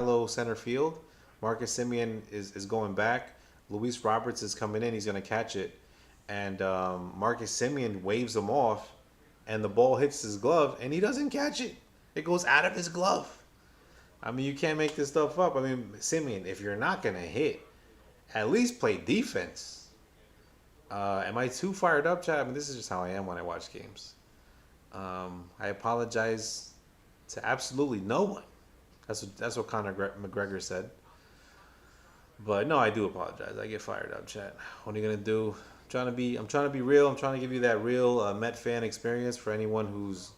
shallow center field. Marcus Simeon is going back. Luis Roberts is coming in. He's going to catch it. And Marcus Simeon waves him off, and the ball hits his glove, and he doesn't catch it. It goes out of his glove. I mean, you can't make this stuff up. I mean, Simeon, if you're not going to hit, at least play defense. Am I too fired up, Chad? I mean, this is just how I am when I watch games. I apologize to absolutely no one. That's what Conor McGregor said. But no, I do apologize. I get fired up, chat. What are you gonna do? I'm trying to be real. I'm trying to give you that real Met fan experience for anyone who's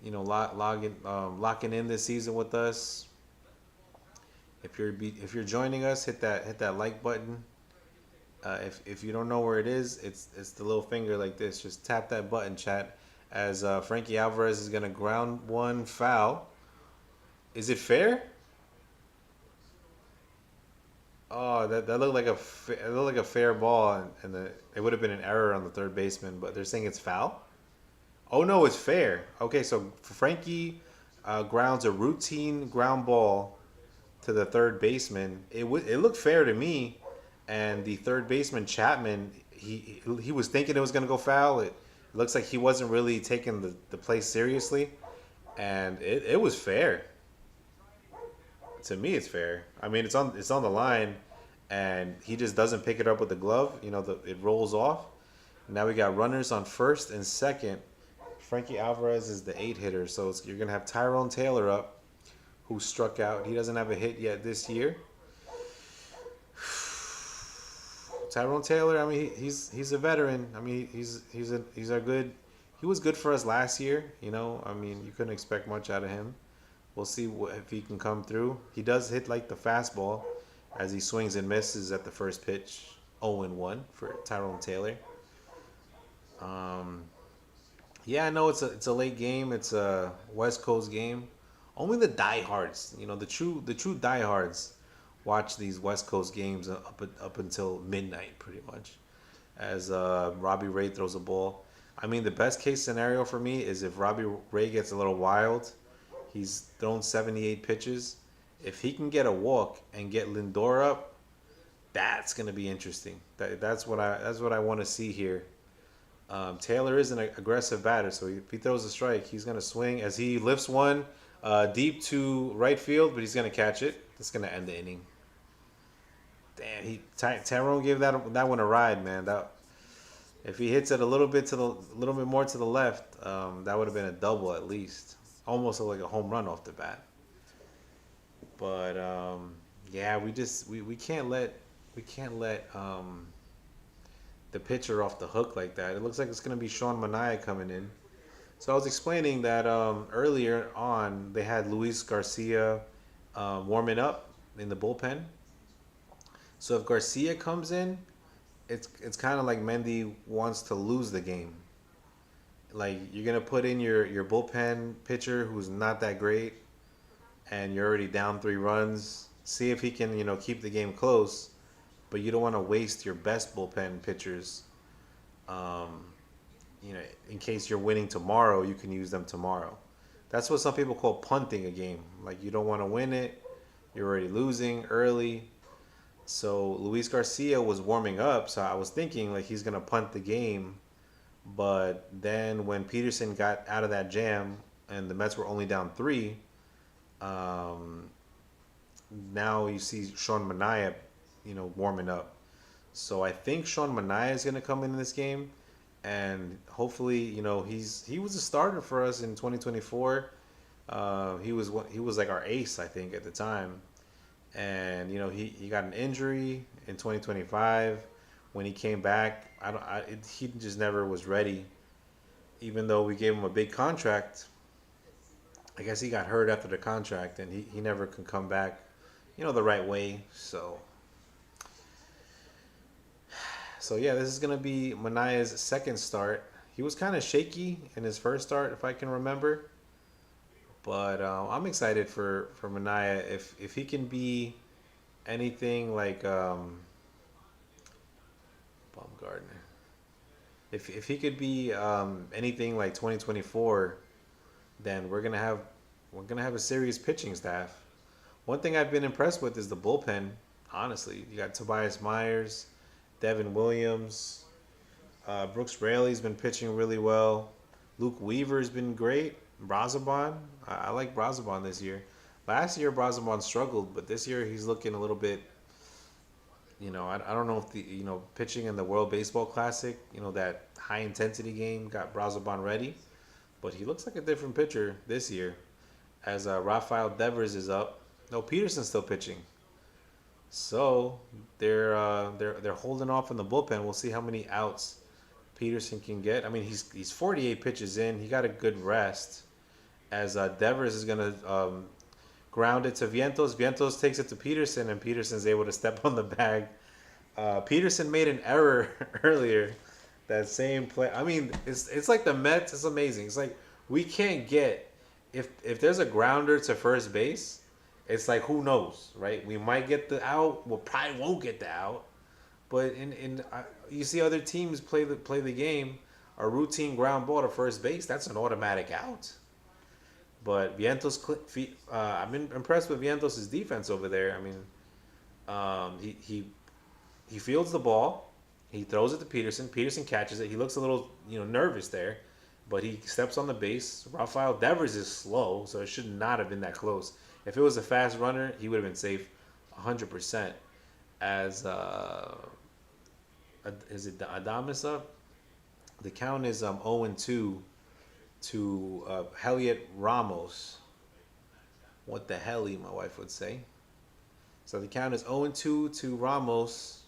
locking in this season with us. If you're joining us, hit that like button. If you don't know where it is, it's the little finger like this. Just tap that button, chat. As Frankie Alvarez is gonna ground one foul. Is it fair? Oh, that looked like it looked like a fair ball, and it would have been an error on the third baseman, but they're saying it's foul. Oh no, it's fair. Okay, so Frankie grounds a routine ground ball to the third baseman. It looked fair to me, and the third baseman Chapman, he was thinking it was gonna go foul. It looks like he wasn't really taking the play seriously, and it was fair. To me, it's fair. I mean, it's on the line, and he just doesn't pick it up with the glove. It rolls off. Now we got runners on first and second. Frankie Alvarez is the eight hitter, so you're gonna have Tyrone Taylor up, who struck out. He doesn't have a hit yet this year. Tyrone Taylor, I mean, he's a veteran. I mean, he's a good. He was good for us last year. I mean, you couldn't expect much out of him. We'll see if he can come through. He does hit like the fastball as he swings and misses at the first pitch. 0-1 for Tyrone Taylor. Um, yeah, I know it's a late game. It's a West Coast game. Only the diehards, the true diehards, watch these West Coast games up until midnight, pretty much. As Robbie Ray throws a ball. I mean, the best case scenario for me is if Robbie Ray gets a little wild. He's thrown 78 pitches. If he can get a walk and get Lindor up, that's gonna be interesting. That's what I want to see here. Taylor is an aggressive batter, so if he throws a strike, he's gonna swing as he lifts one deep to right field, but he's gonna catch it. That's gonna end the inning. Damn, Tyrone gave that one a ride, man. That if he hits it a little bit more to the left, that would have been a double at least. Almost like a home run off the bat. But yeah, we can't let the pitcher off the hook like that. It looks like it's gonna be Sean Mania coming in. So I was explaining that earlier on they had Luis Garcia warming up in the bullpen. So if Garcia comes in, it's kind of like Mendy wants to lose the game. Like you're gonna put in your bullpen pitcher who's not that great, and you're already down 3 runs. See if he can keep the game close, but you don't want to waste your best bullpen pitchers. Um, in case you're winning tomorrow, you can use them tomorrow. That's what some people call punting a game. Like you don't want to win it, you're already losing early. So Luis Garcia was warming up, so I was thinking like he's gonna punt the game. But then when Peterson got out of that jam and the Mets were only down three, um, now you see Sean Mania, warming up. So I think Sean Mania is going to come in this game, and hopefully, he was a starter for us in 2024. He was like our ace, I think, at the time, and he got an injury in 2025. When he came back, he just never was ready. Even though we gave him a big contract, I guess he got hurt after the contract, and he never can come back, the right way. So yeah, this is gonna be Mania's second start. He was kind of shaky in his first start, if I can remember. But I'm excited for Mania if he can be anything like Baumgartner. If he could be anything like 2024, then we're gonna have a serious pitching staff. One thing I've been impressed with is the bullpen. Honestly, you got Tobias Myers, Devin Williams, Brooks Raley's been pitching really well. Luke Weaver's been great. Brazaban, I like Brazaban this year. Last year Brazaban struggled, but this year he's looking a little bit. I don't know if the pitching in the World Baseball Classic, that high intensity game got Brazaban ready, but he looks like a different pitcher this year. As Rafael Devers is up, no Peterson's still pitching, so they're holding off in the bullpen. We'll see how many outs Peterson can get. I mean, he's 48 pitches in. He got a good rest. As Devers is gonna ground it to Vientos. Vientos takes it to Peterson, and Peterson's able to step on the bag. Peterson made an error earlier. That same play. I mean, it's like the Mets. It's amazing. It's like we can't get if there's a grounder to first base. It's like who knows, right? We might get the out. We probably won't get the out. But you see other teams play the game. A routine ground ball to first base. That's an automatic out. But Vientos, I've been impressed with Vientos' defense over there. I mean, he fields the ball, he throws it to Peterson. Peterson catches it. He looks a little nervous there, but he steps on the base. Rafael Devers is slow, so it should not have been that close. If it was a fast runner, he would have been safe, 100%. As is it Adamas up? The count is 0-2 to Heliot Ramos. What the hell, my wife would say. So the count is 0-2 to Ramos.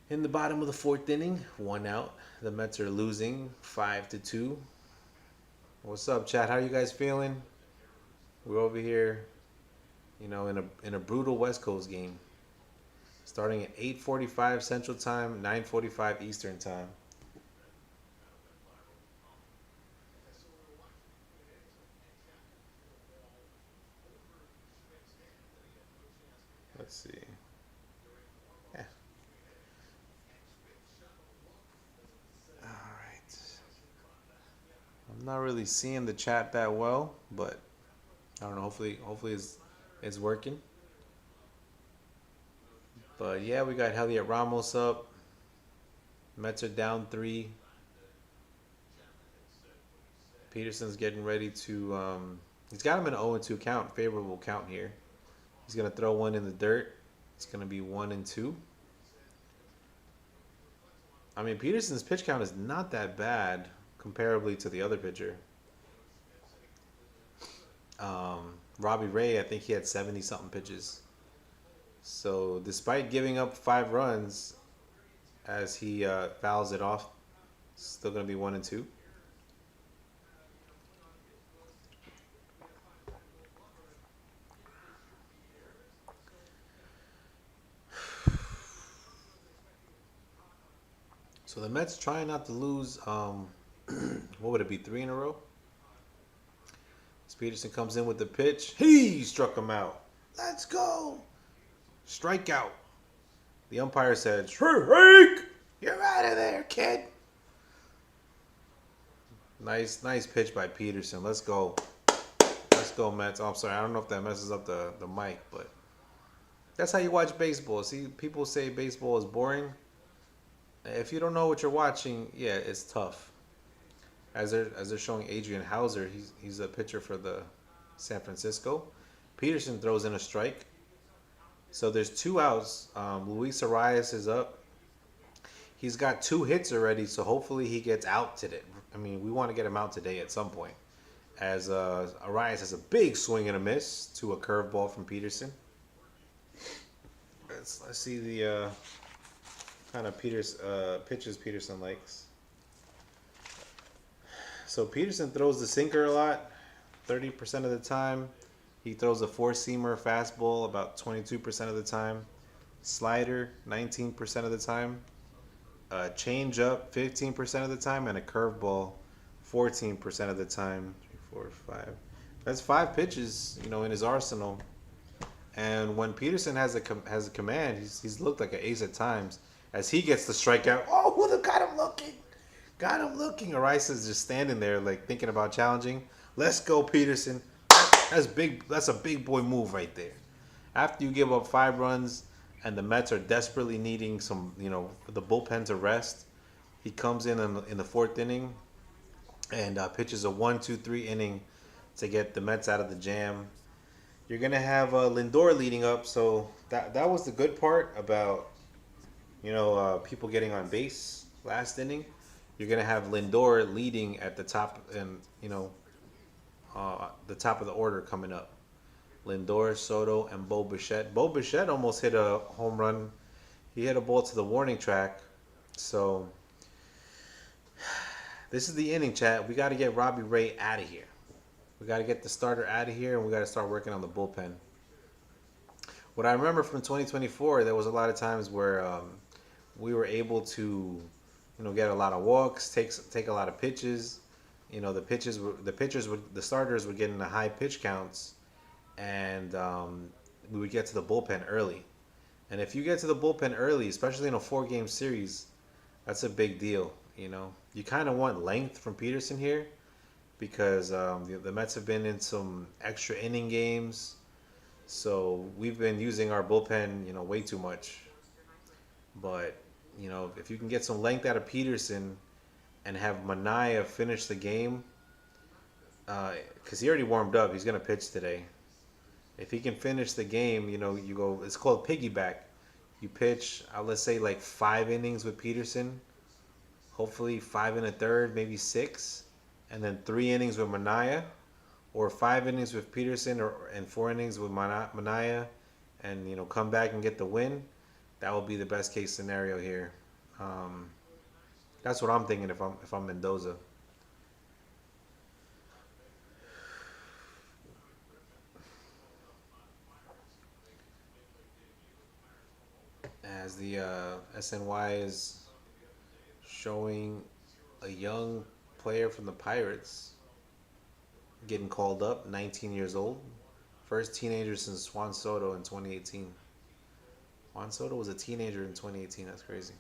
In the bottom of the fourth inning, 1 out. The Mets are losing 5-2. What's up, chat? How you guys feeling? We're over here, in a brutal West Coast game. Starting at 8:45 Central Time, 9:45 Eastern Time. Let's see. Yeah. All right. I'm not really seeing the chat that well, but I don't know. Hopefully it's working. But yeah, we got Heliot Ramos up. Mets are down 3. Peterson's getting ready to. He's got him in an 0-2 count, favorable count here. He's gonna throw one in the dirt. It's gonna be 1-2. I mean, Peterson's pitch count is not that bad comparably to the other pitcher. Robbie Ray, I think he had 70 something pitches. So despite giving up 5 runs, as he fouls it off, still gonna be 1-2. So the Mets trying not to lose. What would it be? 3 in a row. As Peterson comes in with the pitch, he struck him out. Let's go. Strikeout. The umpire said, "Strike! You're out of there, kid." Nice pitch by Peterson. Let's go. Let's go, Mets. Oh, I'm sorry. I don't know if that messes up the mic, but that's how you watch baseball. See, people say baseball is boring. If you don't know what you're watching, yeah, it's tough. As they're showing Adrian Hauser, he's a pitcher for the San Francisco. Peterson throws in a strike. So there's 2 outs. Luis Arias is up. He's got 2 hits already, so hopefully he gets out today. I mean, we want to get him out today at some point. As Arias has a big swing and a miss to a curveball from Peterson. Let's see the kind of pitches Peterson likes. So Peterson throws the sinker a lot, 30% of the time. He throws a 4-seamer fastball about 22% of the time. Slider, 19% of the time. Change up, 15% of the time. And a curveball, 14% of the time. 3, 4, 5. That's 5 pitches, in his arsenal. And when Peterson has a command, he's looked like an ace at times. As he gets the strikeout, oh, who got him looking? Got him looking. Arias is just standing there, like thinking about challenging. Let's go, Peterson. That's big. That's a big boy move right there. After you give up 5 runs, and the Mets are desperately needing some, for the bullpen to rest, he comes in the fourth inning and pitches a 1, 2, 3 inning to get the Mets out of the jam. You're gonna have Lindor leading up, so that was the good part about people getting on base last inning. You're gonna have Lindor leading at the top, and the top of the order coming up. Lindor, Soto, and Bo Bichette. Bo Bichette almost hit a home run. He hit a ball to the warning track. So this is the inning, chat. We got to get Robbie Ray out of here. We got to get the starter out of here, and we got to start working on the bullpen. What I remember from 2024, there was a lot of times where we were able to, get a lot of walks, take a lot of pitches. The starters were getting the high pitch counts, and we would get to the bullpen early. And if you get to the bullpen early, especially in a 4-game series, that's a big deal. You kind of want length from Peterson here because the Mets have been in some extra inning games, so we've been using our bullpen, way too much. But if you can get some length out of Peterson and have Mania finish the game, because he already warmed up, he's gonna pitch today. If he can finish the game, you go. It's called piggyback. You pitch, let's say like 5 innings with Peterson, hopefully 5 1/3, maybe 6, and then 3 innings with Mania, or 5 innings with Peterson, and 4 innings with Mania, and come back and get the win. That will be the best case scenario here. That's what I'm thinking if I'm Mendoza. As the SNY is showing a young player from the Pirates getting called up, 19 years old. First teenager since Juan Soto in 2018. Juan Soto was a teenager in 2018. That's crazy.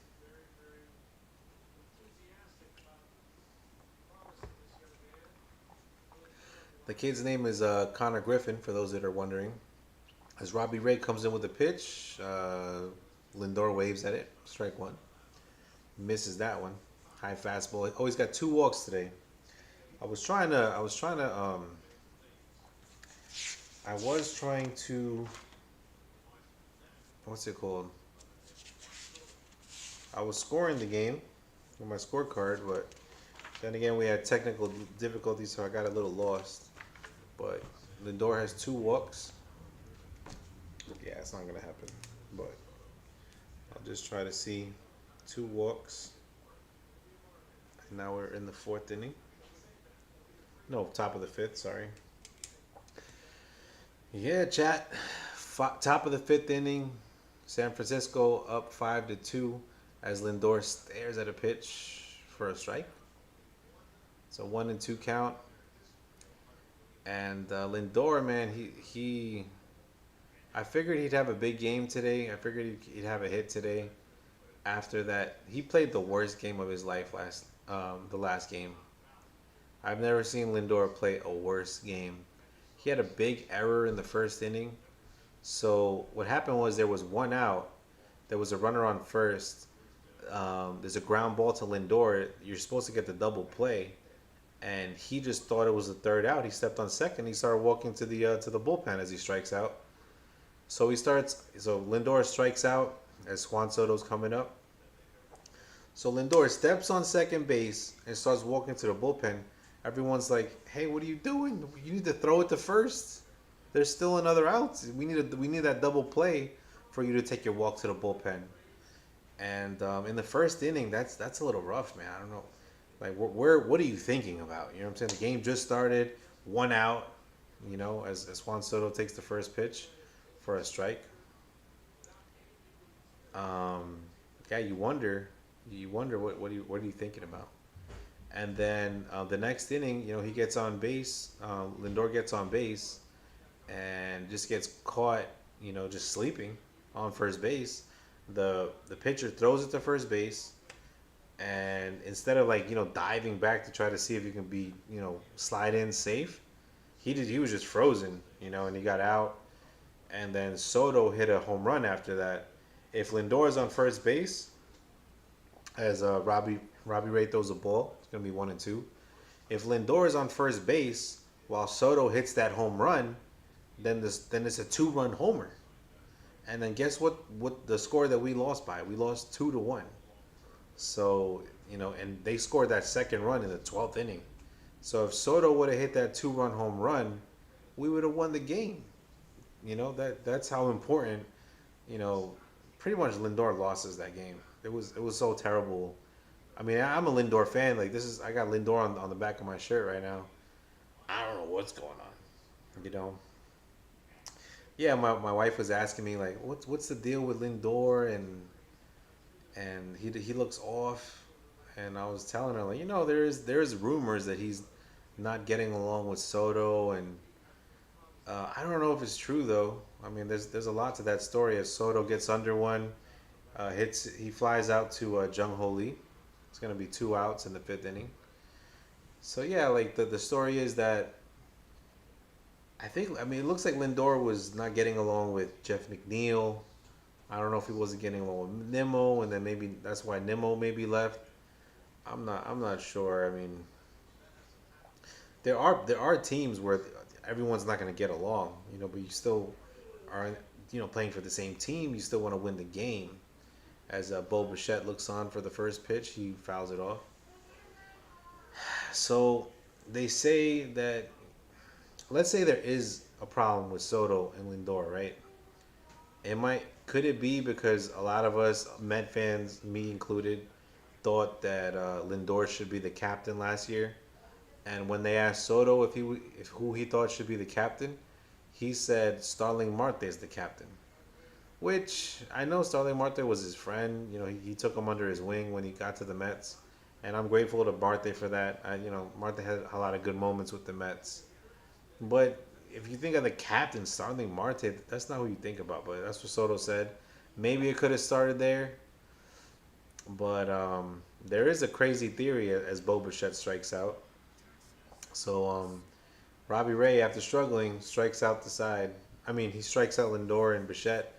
The kid's name is Connor Griffin, for those that are wondering. As Robbie Ray comes in with a pitch, Lindor waves at it. Strike one. Misses that one. High fastball. Oh, he's got 2 walks today. I was trying to. I was trying to. What's it called? I was scoring the game with my scorecard, but then again we had technical difficulties, so I got a little lost. But Lindor has 2 walks. Yeah, it's not gonna happen. But I'll just try to see 2 walks. And now we're in the 4th inning. No, top of the 5th. Sorry. Yeah, chat. Top of the 5th inning. San Francisco up 5-2 as Lindor stares at a pitch for a strike. It's a 1-2 count. And Lindor, man, I figured he'd have a big game today. I figured he'd have a hit today. After that, he played the worst game of his life the last game. I've never seen Lindor play a worse game. He had a big error in the 1st inning. So what happened was there was 1 out. There was a runner on first. There's a ground ball to Lindor. You're supposed to get the double play, and he just thought it was the 3rd out. He stepped on second. He started walking to the bullpen as he strikes out. So Lindor strikes out as Juan Soto's coming up. So Lindor steps on second base and starts walking to the bullpen. Everyone's like, "Hey, what are you doing? You need to throw it to first. There's still another out. We need that double play for you to take your walk to the bullpen." And in the 1st inning, that's a little rough, man. I don't know. Like, what are you thinking about? You know what I'm saying? The game just started, 1 out. As Juan Soto takes the first pitch for a strike. Yeah, you wonder what are you thinking about? And then the next inning, he gets on base. Lindor gets on base and just gets caught, just sleeping on first base. The pitcher throws it to first base, and instead of diving back to try to see if you can be slide in safe, He was just frozen, and he got out. And then Soto hit a home run after that. If Lindor is on first base, as Robbie Ray throws a ball, it's gonna be 1-2. If Lindor is on first base while Soto hits that home run, then it's a two-run homer. And then guess what the score that we lost by? We lost 2-1. So, and they scored that second run in the 12th inning. So if Soto would have hit that two-run home run, we would have won the game. That's how important, you know, pretty much Lindor losses that game. It was so terrible. I mean, I'm a Lindor fan. Like this is I got Lindor on the back of my shirt right now. I don't know what's going on. You know. Yeah, my wife was asking me like, what's the deal with Lindor and he looks off, and I was telling her like, there's rumors that he's not getting along with Soto, and I don't know if it's true though. I mean, there's a lot to that story. As Soto gets under one, he flies out to Jung Ho Lee. It's gonna be two outs in the fifth inning. So yeah, like the story is that I mean it looks like Lindor was not getting along with Jeff McNeil. I don't know if he wasn't getting along with Nimmo, and then maybe that's why Nimmo maybe left. I'm not sure. I mean, there are teams where everyone's not going to get along, but you still are, playing for the same team. You still want to win the game. As Bo Bichette looks on for the first pitch, he fouls it off. So they say that, let's say there is a problem with Soto and Lindor, right? Could it be because a lot of us Met fans, me included, thought that Lindor should be the captain last year, and when they asked Soto if who he thought should be the captain, he said Starling Marte is the captain. Which I know Starling Marte was his friend. He took him under his wing when he got to the Mets, and I'm grateful to Marte for that. Marte had a lot of good moments with the Mets, but if you think of the captain, Starling Marte, that's not who you think about. But that's what Soto said. Maybe it could have started there, but there is a crazy theory as Bo Bichette strikes out. So Robbie Ray, after struggling, strikes out the side. I mean, he strikes out Lindor and Bichette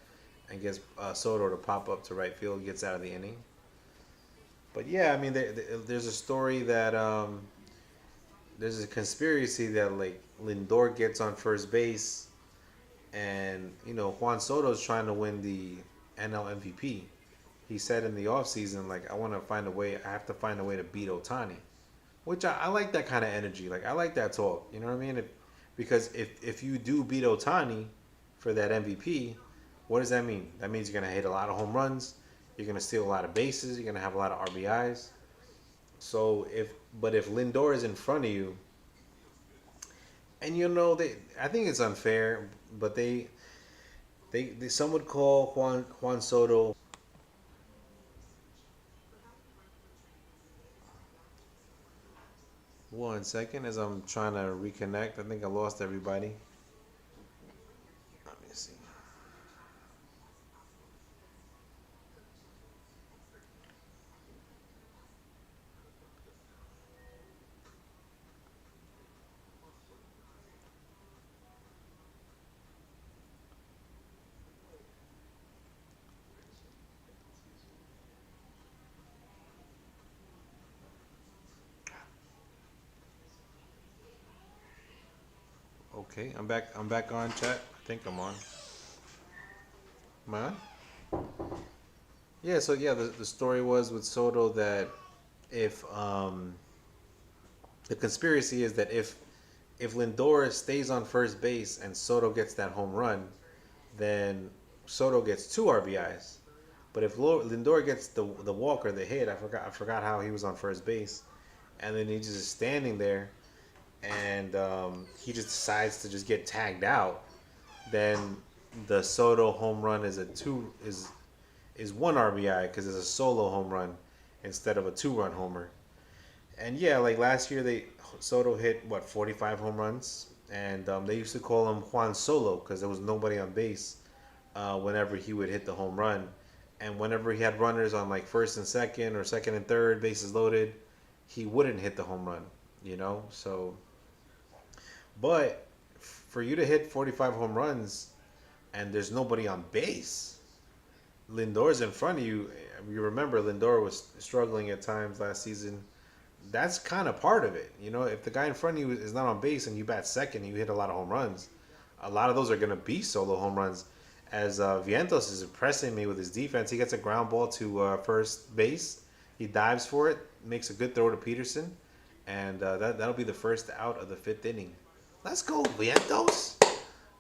and gets Soto to pop up to right field, gets out of the inning. But yeah, I mean, there's a story that there's a conspiracy that like Lindor gets on first base, and Juan Soto's trying to win the NL MVP. He said in the offseason, like, I have to find a way to beat Otani. Which I like that kind of energy. Like I like that talk. You know what I mean? Because if you do beat Otani for that MVP, what does that mean? That means you're gonna hit a lot of home runs. You're gonna steal a lot of bases. You're gonna have a lot of RBIs. So if Lindor is in front of you, and I think it's unfair, but some would call Juan Soto. One second, as I'm trying to reconnect. I think I lost everybody. Let me see. Okay, I'm back. I'm back on chat. I think I'm on. Am I on? Yeah. So yeah, the story was with Soto that if the conspiracy is that if Lindor stays on first base and Soto gets that home run, then Soto gets two RBIs. But if Lindor gets the walk or the hit, I forgot how he was on first base, and then he's just standing there, and he just decides to just get tagged out, then the Soto home run is one RBI because it's a solo home run instead of a two-run homer. And yeah, like last year, Soto hit what 45 home runs, and they used to call him Juan Solo because there was nobody on base whenever he would hit the home run, and whenever he had runners on like first and second or second and third, bases loaded, he wouldn't hit the home run. So, but for you to hit 45 home runs and there's nobody on base, Lindor's in front of you. You remember Lindor was struggling at times last season. That's kind of part of it. You know, if the guy in front of you is not on base and you bat second and you hit a lot of home runs, a lot of those are going to be solo home runs. As Vientos is impressing me with his defense, he gets a ground ball to first base. He dives for it, makes a good throw to Peterson, and that'll be the first out of the fifth inning. Let's go, Vientos.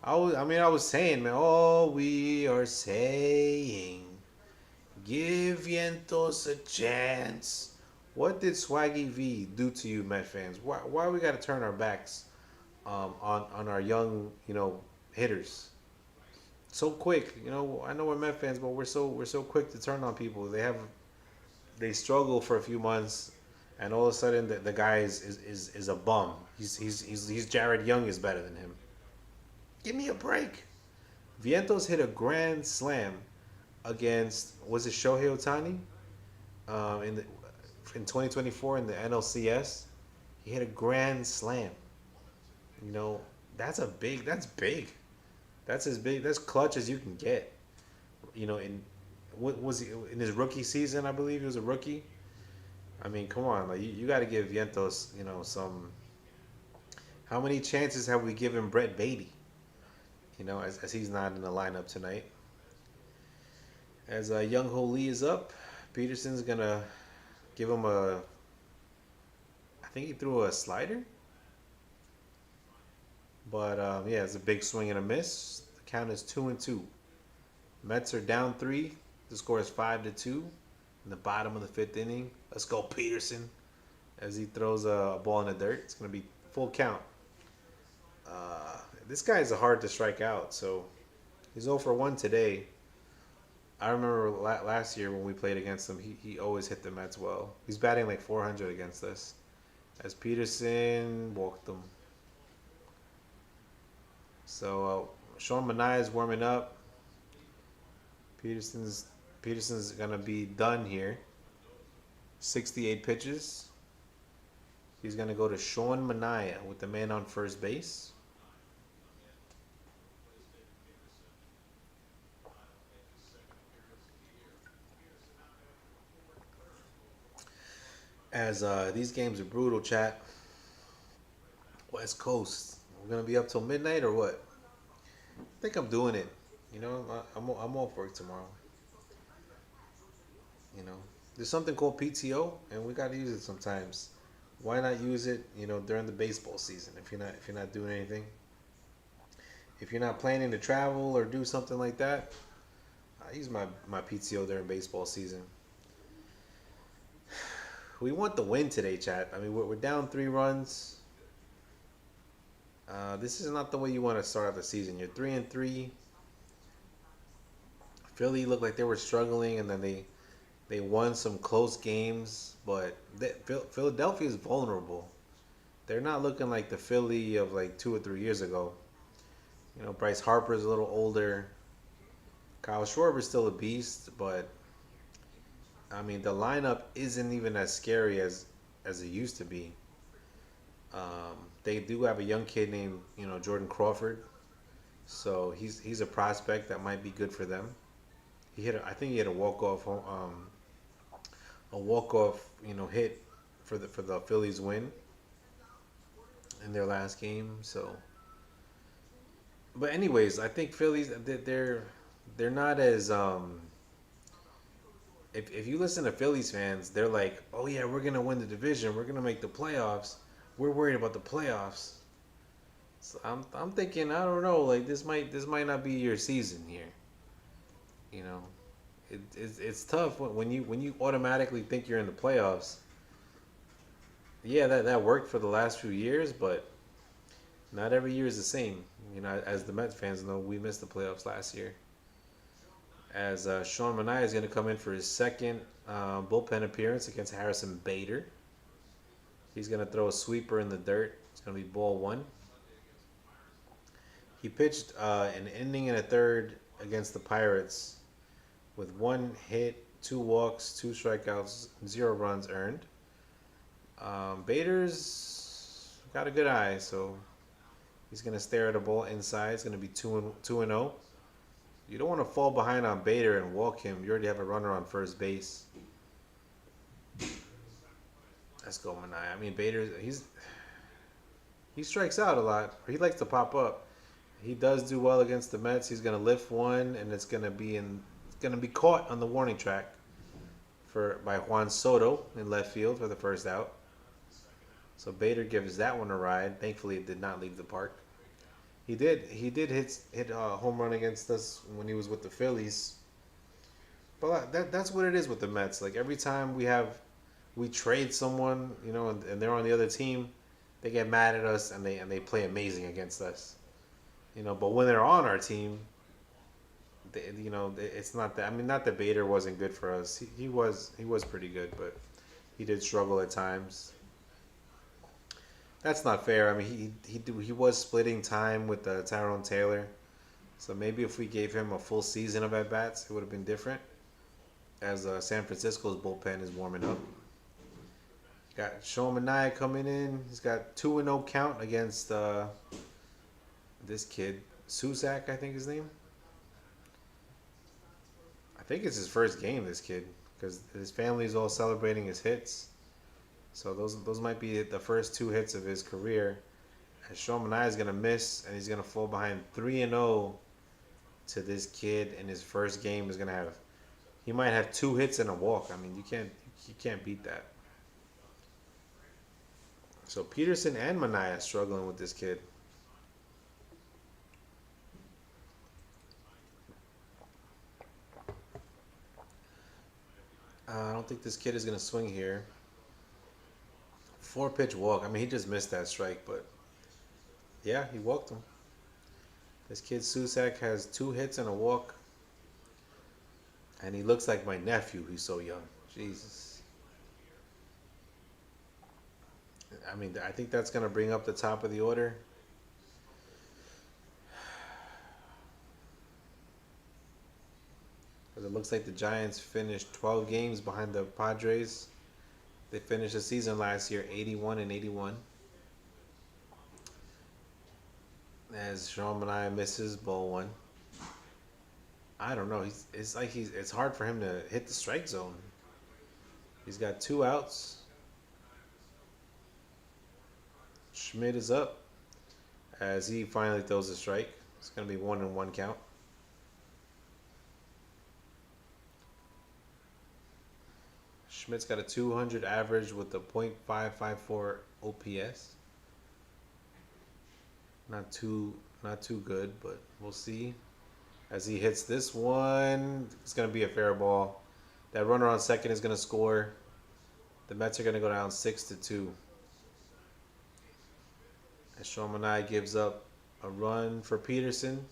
I was saying, man, all we are saying, give Vientos a chance. What did Swaggy V do to you, Met fans? Why we got to turn our backs on our young, hitters so quick? I know we're Met fans, but we're so quick to turn on people. They struggle for a few months, and all of a sudden the guy is a bum. He's Jared Young is better than him. Give me a break. Vientos hit a grand slam against, was it Shohei Ohtani in 2024 in the NLCS. He hit a grand slam. You know, that's big. That's as big, that's clutch as you can get. In what was he in his rookie season? I believe he was a rookie. I mean, come on, like you got to give Vientos, some. How many chances have we given Brett Beatty? As he's not in the lineup tonight. As Young Ho Lee is up, Peterson's gonna give him a. I think he threw a slider, but yeah, it's a big swing and a miss. The count is 2-2. Mets are down three. The score is 5-2 in the bottom of the fifth inning. Let's go, Peterson, as he throws a ball in the dirt. It's gonna be full count. This guy is hard to strike out, so he's 0 for 1 today. I remember last year when we played against him, he always hit the Mets well. He's batting like 400 against us. As Peterson walked them. So Sean Manaea is warming up. Peterson's gonna be done here. 68 pitches. He's gonna go to Sean Manaea with the man on first base. As these games are brutal, chat. West Coast. We're gonna be up till midnight or what? I think I'm doing it. I'm off work tomorrow. You know, there's something called PTO, and we gotta use it sometimes. Why not use it? During the baseball season, if you're not doing anything, if you're not planning to travel or do something like that, I use my PTO during baseball season. We want the win today, chat. I mean, we're down 3 runs. This is not the way you want to start off the season. You're 3-3. Philly looked like they were struggling, and then they won some close games. But Philadelphia is vulnerable. They're not looking like the Philly of like 2 or 3 years ago. Bryce Harper is a little older. Kyle Schwarber's still a beast, but I mean the lineup isn't even as scary as it used to be. They do have a young kid named Jordan Crawford, so he's a prospect that might be good for them. I think he hit a walk off hit for the Phillies win in their last game. So, but anyways, I think Phillies they're not as if you listen to Phillies fans, they're like, oh yeah, we're gonna win the division, we're gonna make the playoffs. We're worried about the playoffs. So I'm thinking, I don't know, like this might not be your season here. You know, it's tough when you automatically think you're in the playoffs. Yeah, that worked for the last few years, but not every year is the same. As the Mets fans know, we missed the playoffs last year. As Sean Manaea is going to come in for his second bullpen appearance against Harrison Bader. He's going to throw a sweeper in the dirt. It's going to be ball one. He pitched an inning and a third against the Pirates with 1 hit, 2 walks, 2 strikeouts, 0 runs earned. Bader's got a good eye, so He's gonna stare at the ball inside. It's gonna be 2-0. You don't want to fall behind on Bader and walk him. You already have a runner on first base. Let's go, Manai. I mean, Bader, he strikes out a lot. He likes to pop up. He does do well against the Mets. He's gonna lift one, and it's gonna be caught on the warning track for by Juan Soto in left field for the first out. So Bader gives that one a ride. Thankfully, it did not leave the park. He did hit a home run against us when he was with the Phillies. But that's what it is with the Mets. Like every time we trade someone, and they're on the other team, they get mad at us and they play amazing against us. But when they're on our team, it's not that. I mean, not that Bader wasn't good for us. He was pretty good, but he did struggle at times. That's not fair. I mean, he was splitting time with Tyrone Taylor, so maybe if we gave him a full season of at bats, it would have been different. As San Francisco's bullpen is warming up, got Sean Manaea coming in. He's got 2-0 count against this kid Susak, I think his name. I think it's his first game. This kid, because his family's all celebrating his hits. So those might be the first two hits of his career. And Sean Manaea is gonna miss, and he's gonna fall behind 3-0 to this kid in his first game. Is gonna have He might have two hits and a walk. I mean, you can't beat that. So Peterson and Manaea struggling with this kid. I don't think this kid is gonna swing here. 4-pitch walk. I mean, he just missed that strike, but yeah, he walked him. This kid Susak has two hits and a walk, and he looks like my nephew. He's so young. Jesus. I mean, I think that's gonna bring up the top of the order. Because it looks like the Giants finished 12 games behind the Padres. They finished the season last year 81-81. As Sean Manaea misses ball one. I don't know. It's hard for him to hit the strike zone. He's got two outs. Schmidt is up as he finally throws a strike. It's gonna be 1-1 count. Schmidt's got a 200 average with a .554 OPS. Not too good, but we'll see. As he hits this one, it's gonna be a fair ball. That runner on second is gonna score. The Mets are gonna go down 6-2. As Sean Manaea gives up a run for Peterson.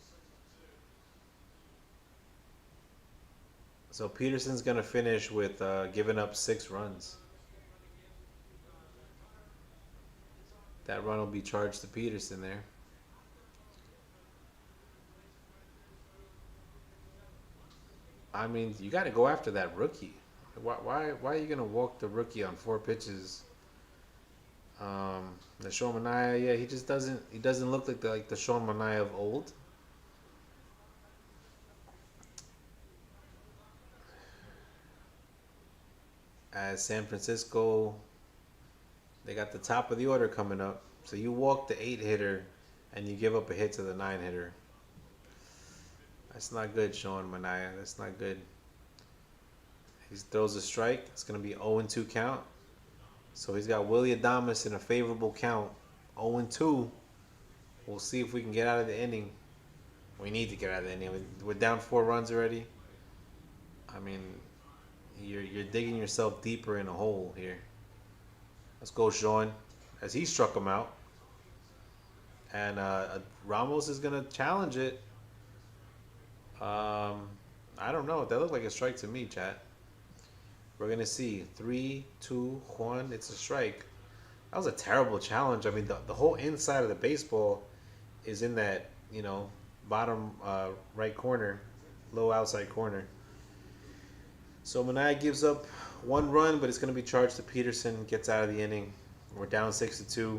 So Peterson's gonna finish with giving up 6 runs. That run will be charged to Peterson there. I mean, you got to go after that rookie. Why are you gonna walk the rookie on 4 pitches? The Sean Manaea, yeah, he doesn't look like the Sean Manaea of old. As San Francisco, they got the top of the order coming up. So you walk the 8 hitter and you give up a hit to the 9 hitter. That's not good, Sean Manaea. That's not good. He throws a strike. It's going to be 0-2 count. So he's got Willie Adames in a favorable count. 0-2. We'll see if we can get out of the inning. We need to get out of the inning. We're down 4 runs already. I mean, you're digging yourself deeper in a hole here. Let's go, Sean. As he struck him out. And Ramos is going to challenge it. I don't know. That looked like a strike to me, chat. We're going to see. 3, 2, 1. It's a strike. That was a terrible challenge. I mean, the whole inside of the baseball is in that, bottom right corner, low outside corner. So Manaea gives up 1 run, but it's going to be charged to Peterson. Gets out of the inning. We're down 6-2.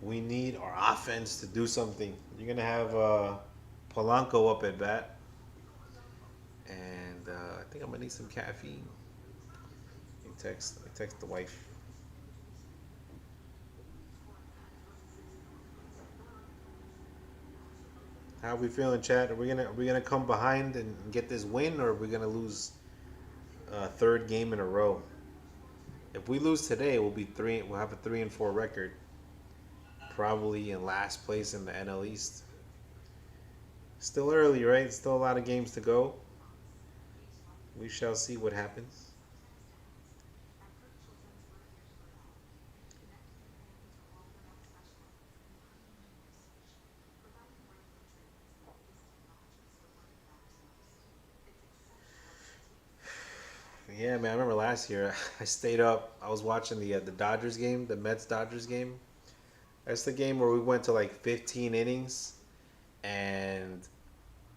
We need our offense to do something. You're gonna have Polanco up at bat, and I think I'm gonna need some caffeine. I text the wife. How are we feeling, Chad? Are we gonna come behind and get this win, or are we gonna lose third game in a row? If we lose today, we'll be three. We'll have a 3-4 record, probably in last place in the NL East. Still early, right? Still a lot of games to go. We shall see what happens. Yeah, man. I remember last year I stayed up. I was watching the Dodgers game, the Mets Dodgers game. That's the game where we went to like 15 innings, and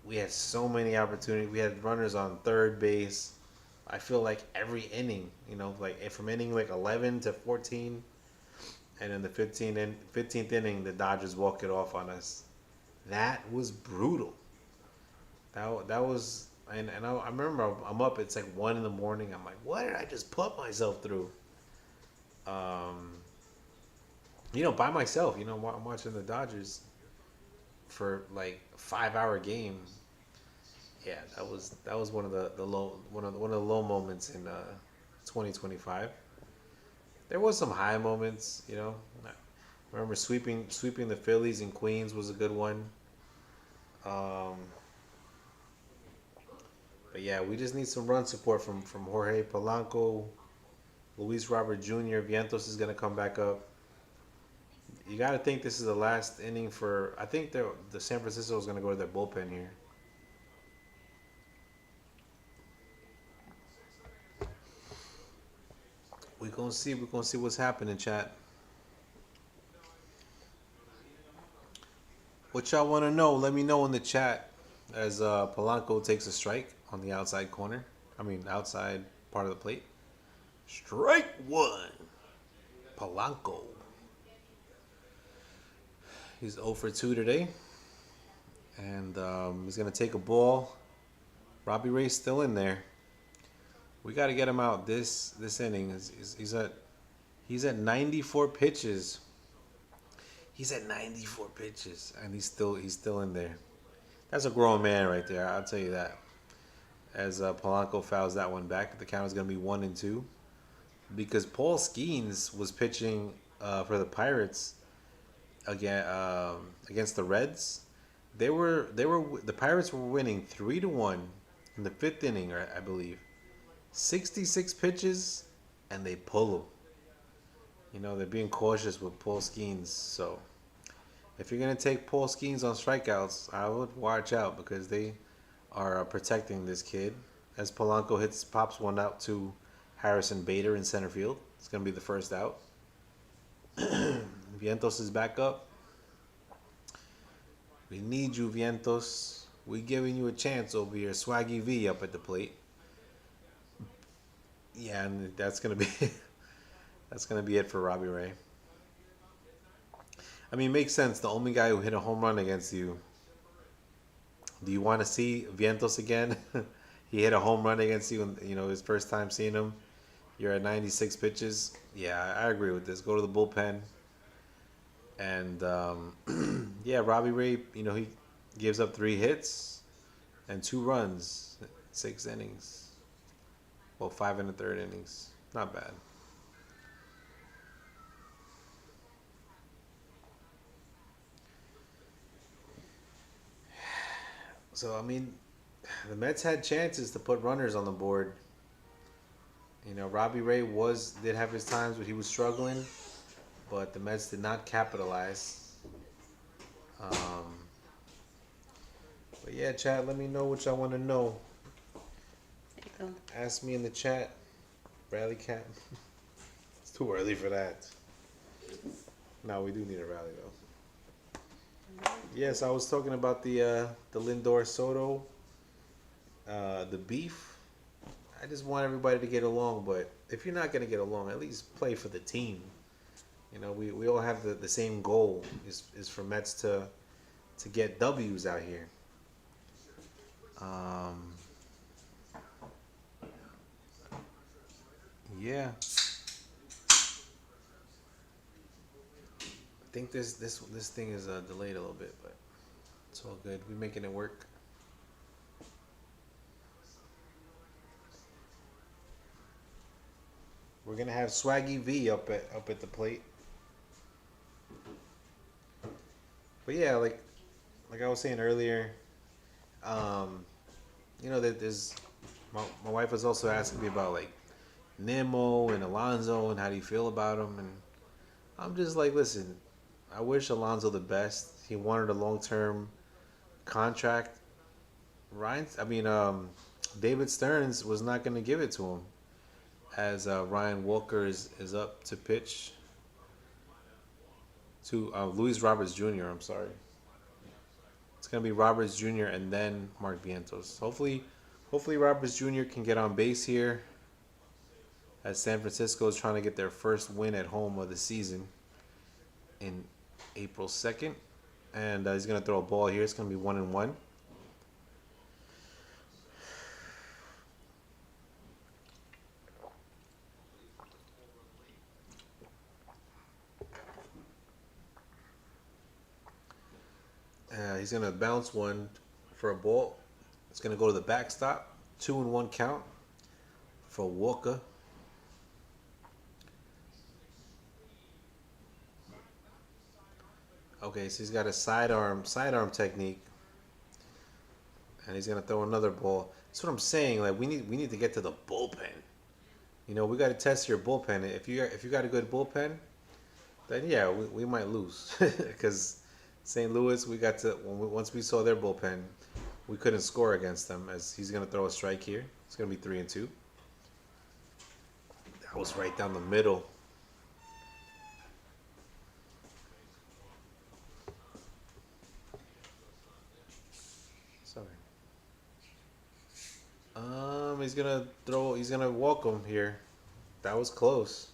we had so many opportunities. We had runners on third base. I feel like every inning, like from inning like 11 to 14, and in the 15th inning, the Dodgers walk it off on us. That was brutal. That was, and I remember I'm up. It's like 1 in the morning. I'm like, what did I just put myself through? Um, by myself. I'm watching the Dodgers for like 5 hour game. Yeah, that was one of the low moments in 2025. There was some high moments. I remember sweeping the Phillies in Queens was a good one. Um, but yeah, we just need some run support from Jorge Polanco, Luis Robert Jr. Vientos is gonna come back up. You got to think this is the last inning for. I think the San Francisco is gonna go to their bullpen here. We gonna see. We gonna see what's happening, chat. What y'all want to know? Let me know in the chat as Polanco takes a strike on the outside corner. I mean, outside part of the plate. Strike one. Polanco. He's 0 for 2 today. And he's going to take a ball. Robbie Ray's still in there. We got to get him out this inning. He's at 94 pitches. He's at 94 pitches, and he's still in there. That's a grown man right there. I'll tell you that. As Polanco fouls that one back, the count is going to be 1-2 because Paul Skeens was pitching for the Pirates against the Reds. The Pirates were winning 3-1 in the fifth inning, I believe. 66 pitches, and they pull him. They're being cautious with Paul Skeens, so if you're gonna take Paul Skeens on strikeouts, I would watch out because they are protecting this kid. As Polanco pops one out to Harrison Bader in center field, it's gonna be the first out. Vientos is back up. We need you, Vientos. We giving you a chance over here. Swaggy V up at the plate. Yeah, and that's gonna be that's gonna be it for Robbie Ray. I mean, it makes sense. The only guy who hit a home run against you. Do you want to see Vientos again? He hit a home run against you, and his first time seeing him. You're at 96 pitches. Yeah, I agree with this. Go to the bullpen, and yeah, Robbie Ray. He gives up 3 hits and 2 runs, 6 innings. Well, 5 in the third innings. Not bad. So I mean, the Mets had chances to put runners on the board. Robbie Ray did have his times when he was struggling, but the Mets did not capitalize. Um, but yeah, chat. Let me know what y'all want to know. There you Ask me in the chat. Rally cat. It's too early for that. No, we do need a rally though. Yes, I was talking about the Lindor Soto, the beef. I just want everybody to get along, but if you're not gonna get along, at least play for the team. We all have the same goal is for Mets to get W's out here. Um, yeah, I think this thing is delayed a little bit, but it's all good. We're making it work. We're gonna have Swaggy V up at the plate. But yeah, like I was saying earlier, um, that there's my wife was also asking me about like Nemo and Alonso and how do you feel about them, and I'm just like, listen, I wish Alonso the best. He wanted a long term contract. David Stearns was not going to give it to him, as Ryan Walker is up to pitch to Luis Roberts Jr. I'm sorry, it's going to be Roberts Jr. and then Mark Vientos. Hopefully Roberts Jr. can get on base here, as San Francisco is trying to get their first win at home of the season in April 2nd, and he's going to throw a ball here. It's going to be 1-1. He's gonna bounce one for a ball. It's gonna go to the backstop. 2-1 count for Walker. Okay, so he's got a sidearm technique, and he's gonna throw another ball. That's what I'm saying. Like we need to get to the bullpen. We got to test your bullpen. If you got a good bullpen, then yeah, we might lose because St. Louis, once we saw their bullpen, we couldn't score against them. As he's gonna throw a strike here. It's gonna be 3-2. That was right down the middle. Sorry. He's gonna throw. He's gonna walk him here. That was close.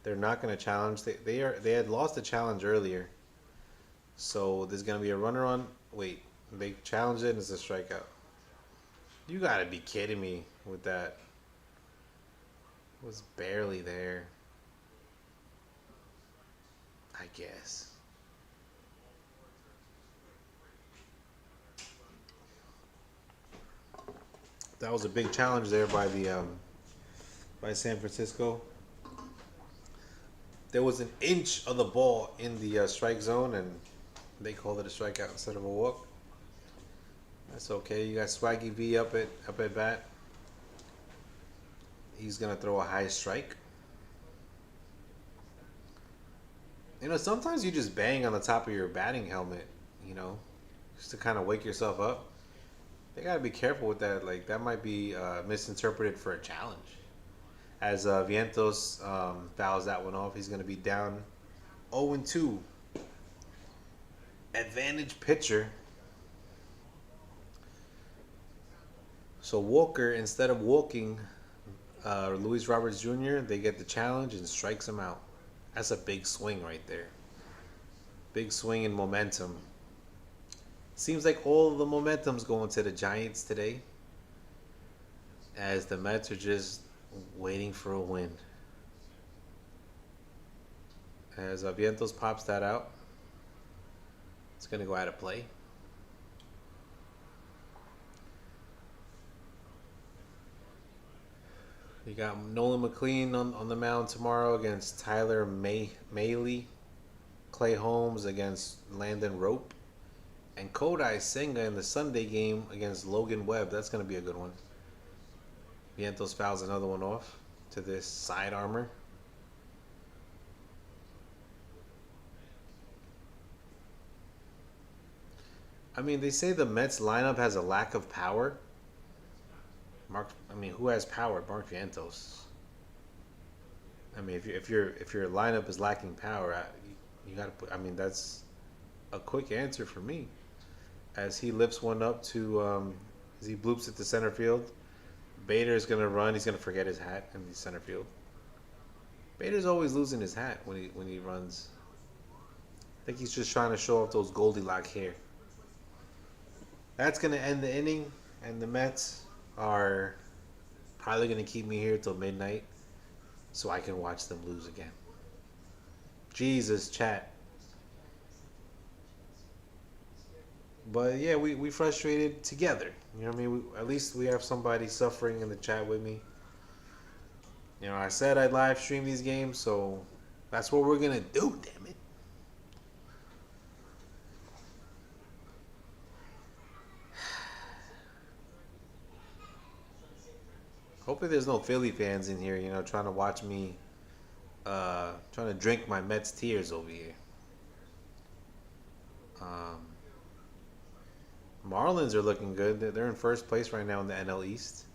They're not gonna challenge. They had lost the challenge earlier, so there's gonna be a runner on. Wait, they challenged it and it's a strikeout. You gotta be kidding me with that. It was barely there. I guess. That was a big challenge there by San Francisco. There was an inch of the ball in the strike zone, and they called it a strikeout instead of a walk. That's okay. You got Swaggy V up at bat. He's gonna throw a high strike. Sometimes you just bang on the top of your batting helmet. You know, just to kind of wake yourself up. They gotta be careful with that. Like that might be misinterpreted for a challenge. As Vientos fouls that one off, he's gonna be down 0-2. Advantage pitcher. So Walker, instead of walking Luis Roberts Jr., they get the challenge and strikes him out. That's a big swing right there. Big swing in momentum. Seems like all the momentum's going to the Giants today, as the Mets are just waiting for a win. As Vientos pops that out, it's going to go out of play. You got Nolan McLean on the mound tomorrow against Tyler Mahle. Clay Holmes against Landon Rope. And Kodai Senga in the Sunday game against Logan Webb. That's going to be a good one. Vientos fouls another one off to this side armor. I mean, they say the Mets lineup has a lack of power. Who has power? Mark Vientos. I mean, if your lineup is lacking power, you got to put. I mean, that's a quick answer for me. As he lifts one up as he bloops it to center field. Bader is gonna run. He's gonna forget his hat in the center field. Bader's always losing his hat when he runs. I think he's just trying to show off those Goldilocks hair. That's gonna end the inning, and the Mets are probably gonna keep me here till midnight so I can watch them lose again. Jesus, chat. But yeah, we frustrated together. You know what I mean? At least we have somebody suffering in the chat with me. You know, I said I'd live stream these games, so that's what we're gonna do. Damn it! Hopefully, there's no Philly fans in here. You know, trying to watch me, trying to drink my Mets tears over here. Um, Marlins are looking good. They're in first place right now in the NL East.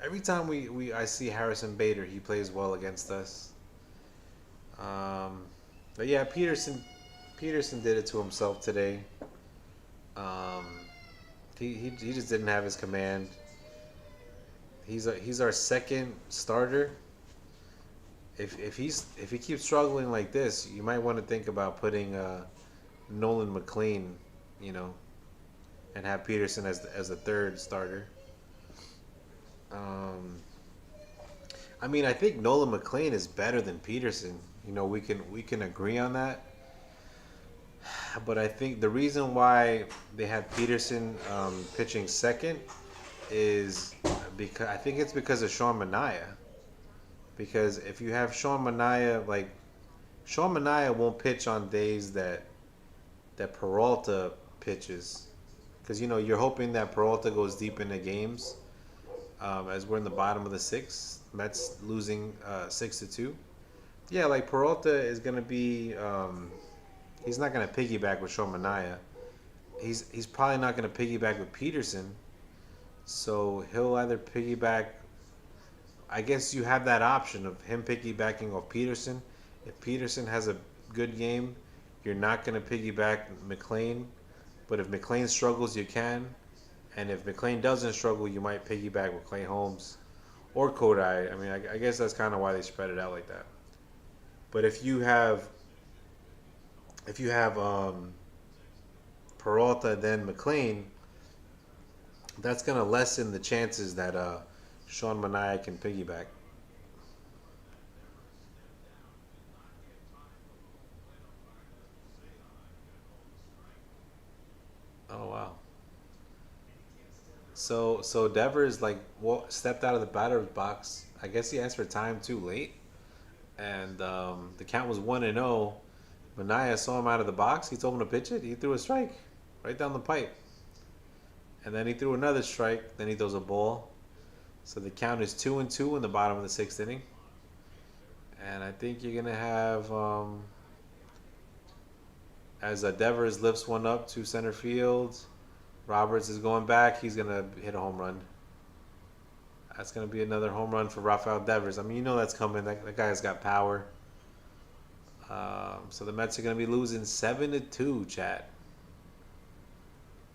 Every time I see Harrison Bader, he plays well against us. Um, but yeah, Peterson did it to himself today. Um, he just didn't have his command. He's our second starter. If he keeps struggling like this, you might want to think about putting Nolan McLean, you know, and have Peterson as the third starter. Um, I mean, I think Nolan McLean is better than Peterson. You know, we can agree on that. But I think the reason why they had Peterson pitching second is because I think it's because of Sean Manaea. Because if you have Sean Manaea, like Sean Manaea won't pitch on days that Peralta pitches, because you know you're hoping that Peralta goes deep into games. As we're in the bottom of the sixth, Mets losing 6-2. Yeah, like Peralta is gonna be. He's not gonna piggyback with Sean Manaea. He's probably not gonna piggyback with Peterson. So he'll either piggyback. I guess you have that option of him piggybacking off Peterson. If Peterson has a good game, you're not gonna piggyback McLean. But if McLean struggles, you can. And if McLean doesn't struggle, you might piggyback with Clay Holmes or Kodai. I mean, I guess that's kind of why they spread it out like that. But if you have Peralta then McLean, that's gonna lessen the chances that Sean Manaea can piggyback. Oh wow. So Devers like stepped out of the batter's box. I guess he asked for time too late, and the count was 1-0. Manaea saw him out of the box. He told him to pitch it. He threw a strike right down the pipe, and then he threw another strike. Then he throws a ball. So the count is 2-2 in the bottom of the sixth inning, and I think you're gonna have as Devers lifts one up to center field. Roberts is going back. He's gonna hit a home run. That's gonna be another home run for Rafael Devers. I mean, you know that's coming. That guy's got power. So the Mets are gonna be losing 7-2. Chat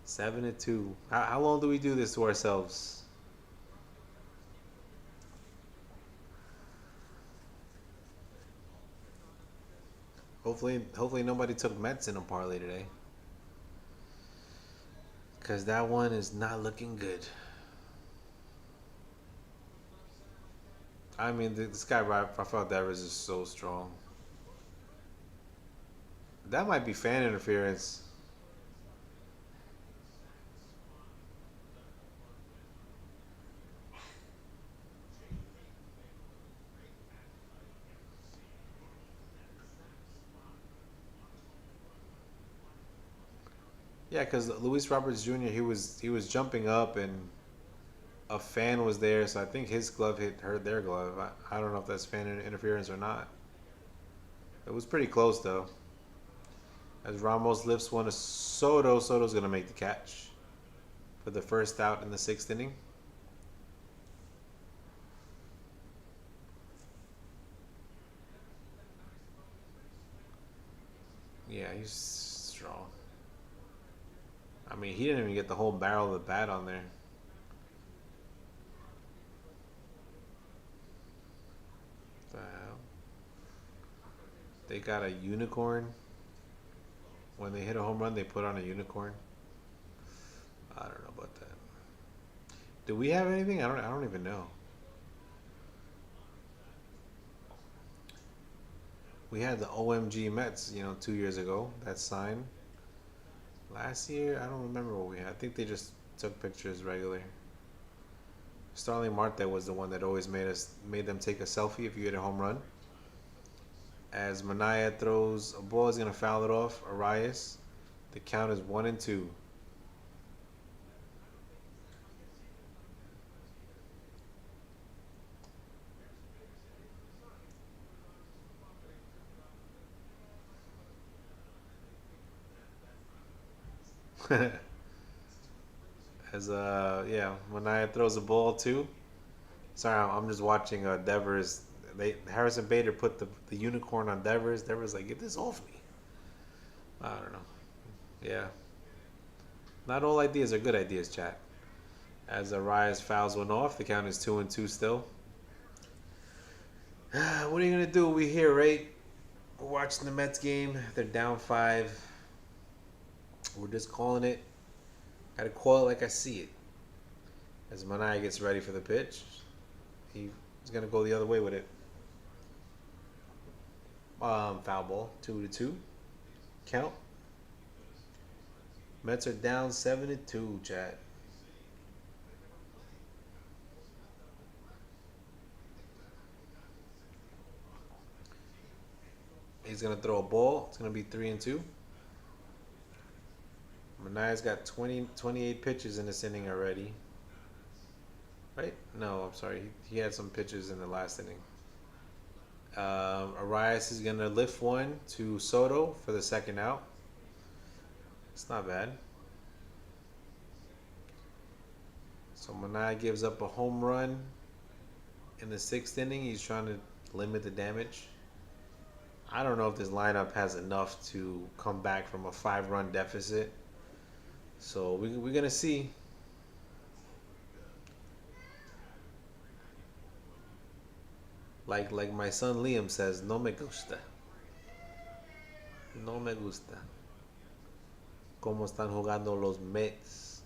7-2. How long do we do this to ourselves? Hopefully nobody took Mets in a parlay today, cause that one is not looking good. I mean, this guy Rafael Devers is so strong. That might be fan interference. Yeah, because Luis Roberts Jr. he was jumping up and a fan was there, so I think his glove hurt their glove. I don't know if that's fan interference or not. It was pretty close though. As Ramos lifts one to Soto, Soto's gonna make the catch for the first out in the sixth inning. Yeah, he's strong. I mean, he didn't even get the whole barrel of the bat on there. They got a unicorn. When they hit a home run, they put on a unicorn. I don't know about that. Do we have anything? I don't even know. We had the OMG Mets, 2 years ago. That sign. Last year, I don't remember what we had. I think they just took pictures regular. Starling Marte was the one that always made them take a selfie if you hit a home run. As Mania throws a ball, he's gonna foul it off. Arias. The count is 1-2. As yeah, Mania throws a ball too. Sorry, I'm just watching Devers. Harrison Bader put the unicorn on Devers. Devers like, get this off me. I don't know. Yeah, not all ideas are good ideas, chat. As Arias fouls one off, the count is 2-2 still. What are you gonna do? We here, right? We're watching the Mets game. They're down 5. We're just calling it. Gotta call it like I see it. As Mania gets ready for the pitch, he's gonna go the other way with it. Foul ball, 2-2. Count. Mets are down 7-2, chat. He's gonna throw a ball. It's gonna be 3-2. Mania's got 28 pitches in this inning already. Right? No, I'm sorry. He had some pitches in the last inning. Arias is gonna lift one to Soto for the second out. It's not bad. So Mania gives up a home run in the 6th inning. He's trying to limit the damage. I don't know if this lineup has enough to come back from a 5-run deficit. So we're gonna see. Like my son Liam says, no me gusta. No me gusta. Cómo están jugando los Mets.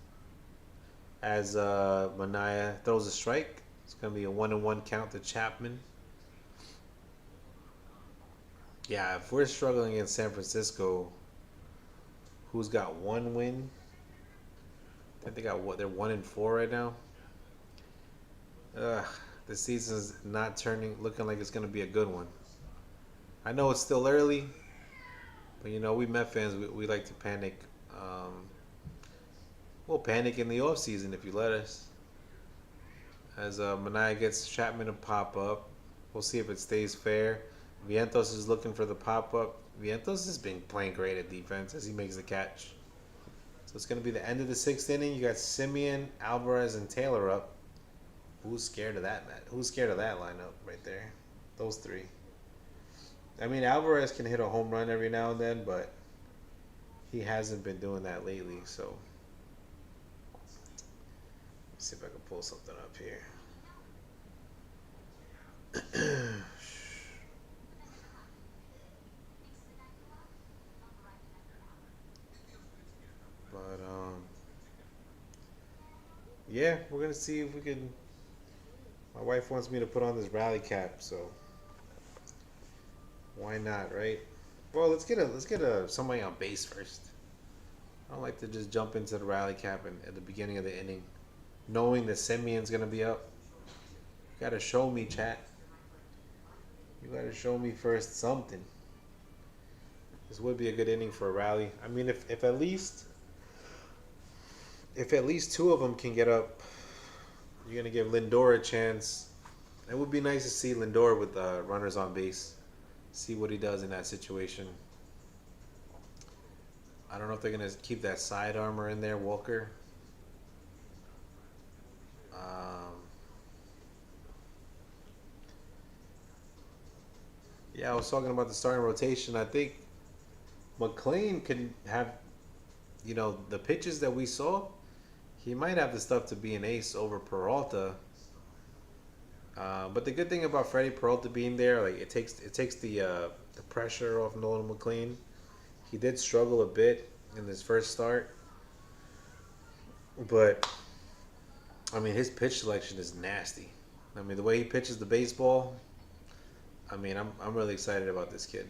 As Mania throws a strike, it's gonna be a 1-1 count to Chapman. Yeah, if we're struggling against San Francisco, who's got one win? I think they got what? They're 1-4 right now. Ugh, the season's not looking like it's gonna be a good one. I know it's still early, but we Met fans, we like to panic. We'll panic in the off season if you let us. As Mania gets Chapman to pop up, we'll see if it stays fair. Vientos is looking for the pop up. Vientos has been playing great at defense as he makes the catch. So it's going to be the end of the 6th inning. You got Simeon, Alvarez, and Taylor up. Who's scared of that, Matt? Who's scared of that lineup right there? Those 3. I mean, Alvarez can hit a home run every now and then, but he hasn't been doing that lately. So let's see if I can pull something up here. But yeah, we're gonna see if we can. My wife wants me to put on this rally cap, so why not, right? Well, let's get somebody on base first. I don't like to just jump into the rally cap at the beginning of the inning, knowing that Simeon's gonna be up. You gotta show me, chat. You gotta show me first something. This would be a good inning for a rally. I mean, if at least 2 of them can get up, you're gonna give Lindor a chance. It would be nice to see Lindor with runners on base. See what he does in that situation. I don't know if they're gonna keep that side armor in there, Walker. Yeah, I was talking about the starting rotation. I think McLean can have, the pitches that we saw. He might have the stuff to be an ace over Peralta. But the good thing about Freddie Peralta being there, like it takes the the pressure off Nolan McLean. He did struggle a bit in his first start, but I mean his pitch selection is nasty. I mean the way he pitches the baseball. I mean I'm really excited about this kid.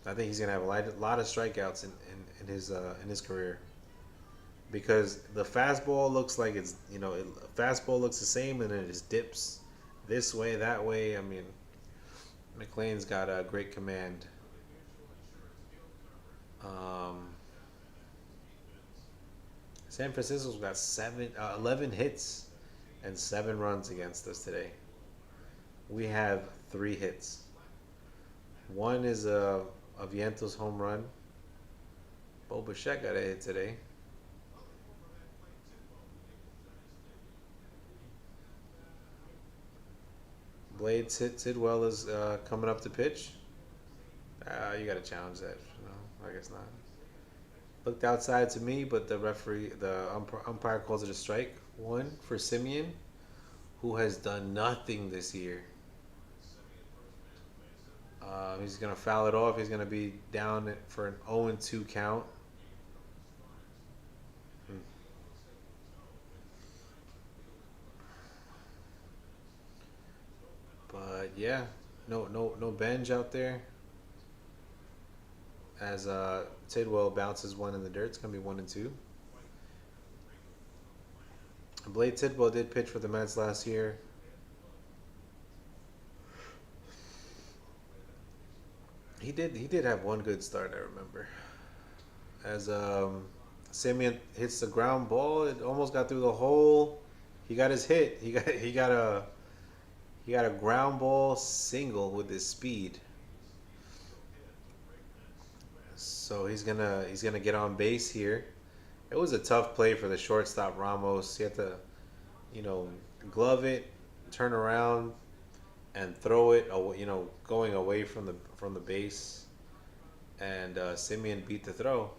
I think he's gonna have a lot of strikeouts in his career because the fastball looks like it's fastball looks the same and then it just dips this way that way. I mean McLean's got a great command. Um, San Francisco's got 11 hits and 7 runs against us today. We have 3 hits. One is a Vientos home run. Bo Bichette got a hit today. Blade Tidwell is coming up to pitch. You got to challenge that. No, I guess not. Looked outside to me, but the umpire calls it a strike. One for Simeon, who has done nothing this year. He's gonna foul it off. He's gonna be down for an 0-2 count. Hmm. But yeah, no Benj out there. As Tidwell bounces one in the dirt, it's gonna be 1-2. Blade Tidwell did pitch for the Mets last year. He did have one good start, I remember. As Simeon hits the ground ball, it almost got through the hole. He got his hit. He got a ground ball single with his speed. So he's gonna get on base here. It was a tough play for the shortstop Ramos. He had to, you know, glove it, turn around, and throw it. Going away from the base, and Simeon beat the throw.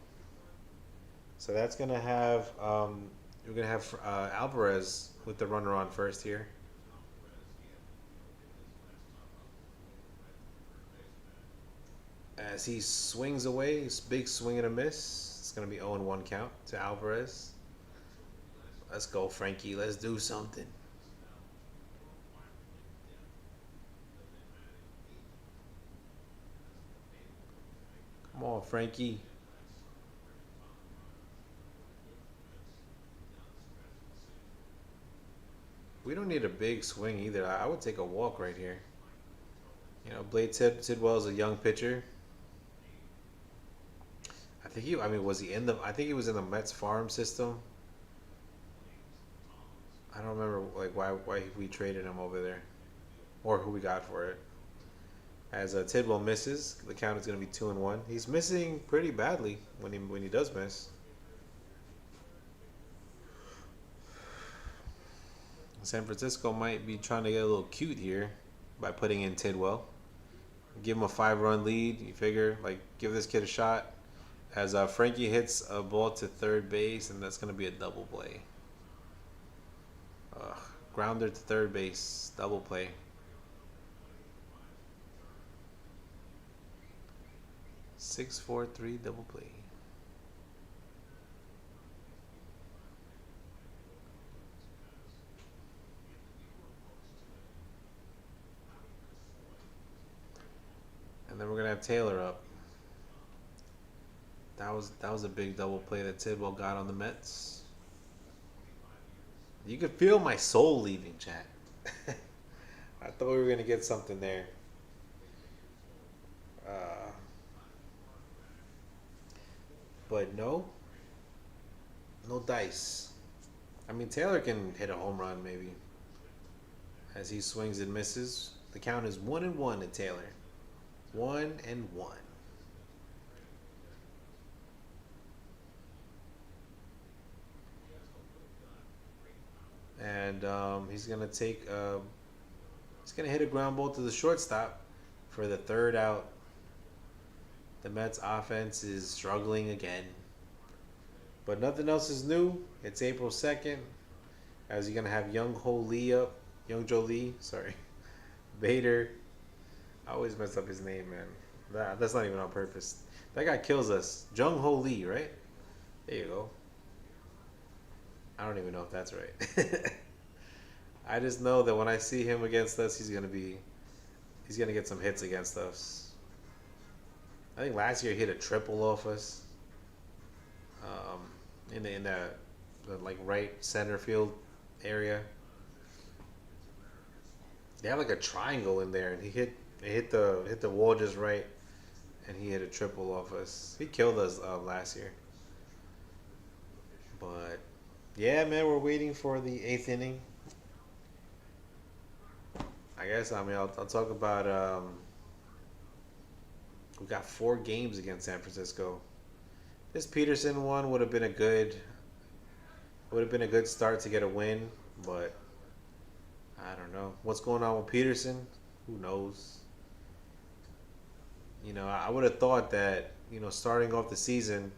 So that's gonna have we're gonna have Alvarez with the runner on first here. As he swings away, his big swing and a miss. It's gonna be 0-1 count to Alvarez. Let's go, Frankie. Let's do something. Come on, Frankie. We don't need a big swing either. I would take a walk right here. Blade Tidwell is a young pitcher. I mean, was he in the? I think he was in the Mets farm system. I don't remember like why we traded him over there, or who we got for it. As Tidwell misses, the count is going to be 2-1. He's missing pretty badly when he does miss. San Francisco might be trying to get a little cute here by putting in Tidwell. Give him a 5-run lead. You figure like give this kid a shot. As Frankie hits a ball to third base, and that's going to be a double play. Ugh. Grounder to third base, double play. 6-4-3 double play. And then we're gonna have Taylor up. That was a big double play that Tidwell got on the Mets. You could feel my soul leaving, chat. I thought we were gonna get something there. Uh, but no dice. I mean, Taylor can hit a home run maybe as he swings and misses. The count is 1-1 to Taylor. 1-1. And he's gonna hit a ground ball to the shortstop for the third out. The Mets offense is struggling again, but nothing else is new. It's April 2nd, as you're gonna have Young Joe Lee, sorry, Bader. I always mess up his name, man. That's not even on purpose. That guy kills us. Jung Ho Lee, right? There you go. I don't even know if that's right. I just know that when I see him against us, he's gonna get some hits against us. I think last year he hit a triple off us, um, in the like right center field area. They have like a triangle in there, and he hit the wall just right, and he hit a triple off us. He killed us last year, but yeah, man, we're waiting for the eighth inning. I guess I mean I'll talk about we got 4 games against San Francisco. This Peterson one would have been a good start to get a win, but I don't know what's going on with Peterson. Who knows? I would have thought that starting off the season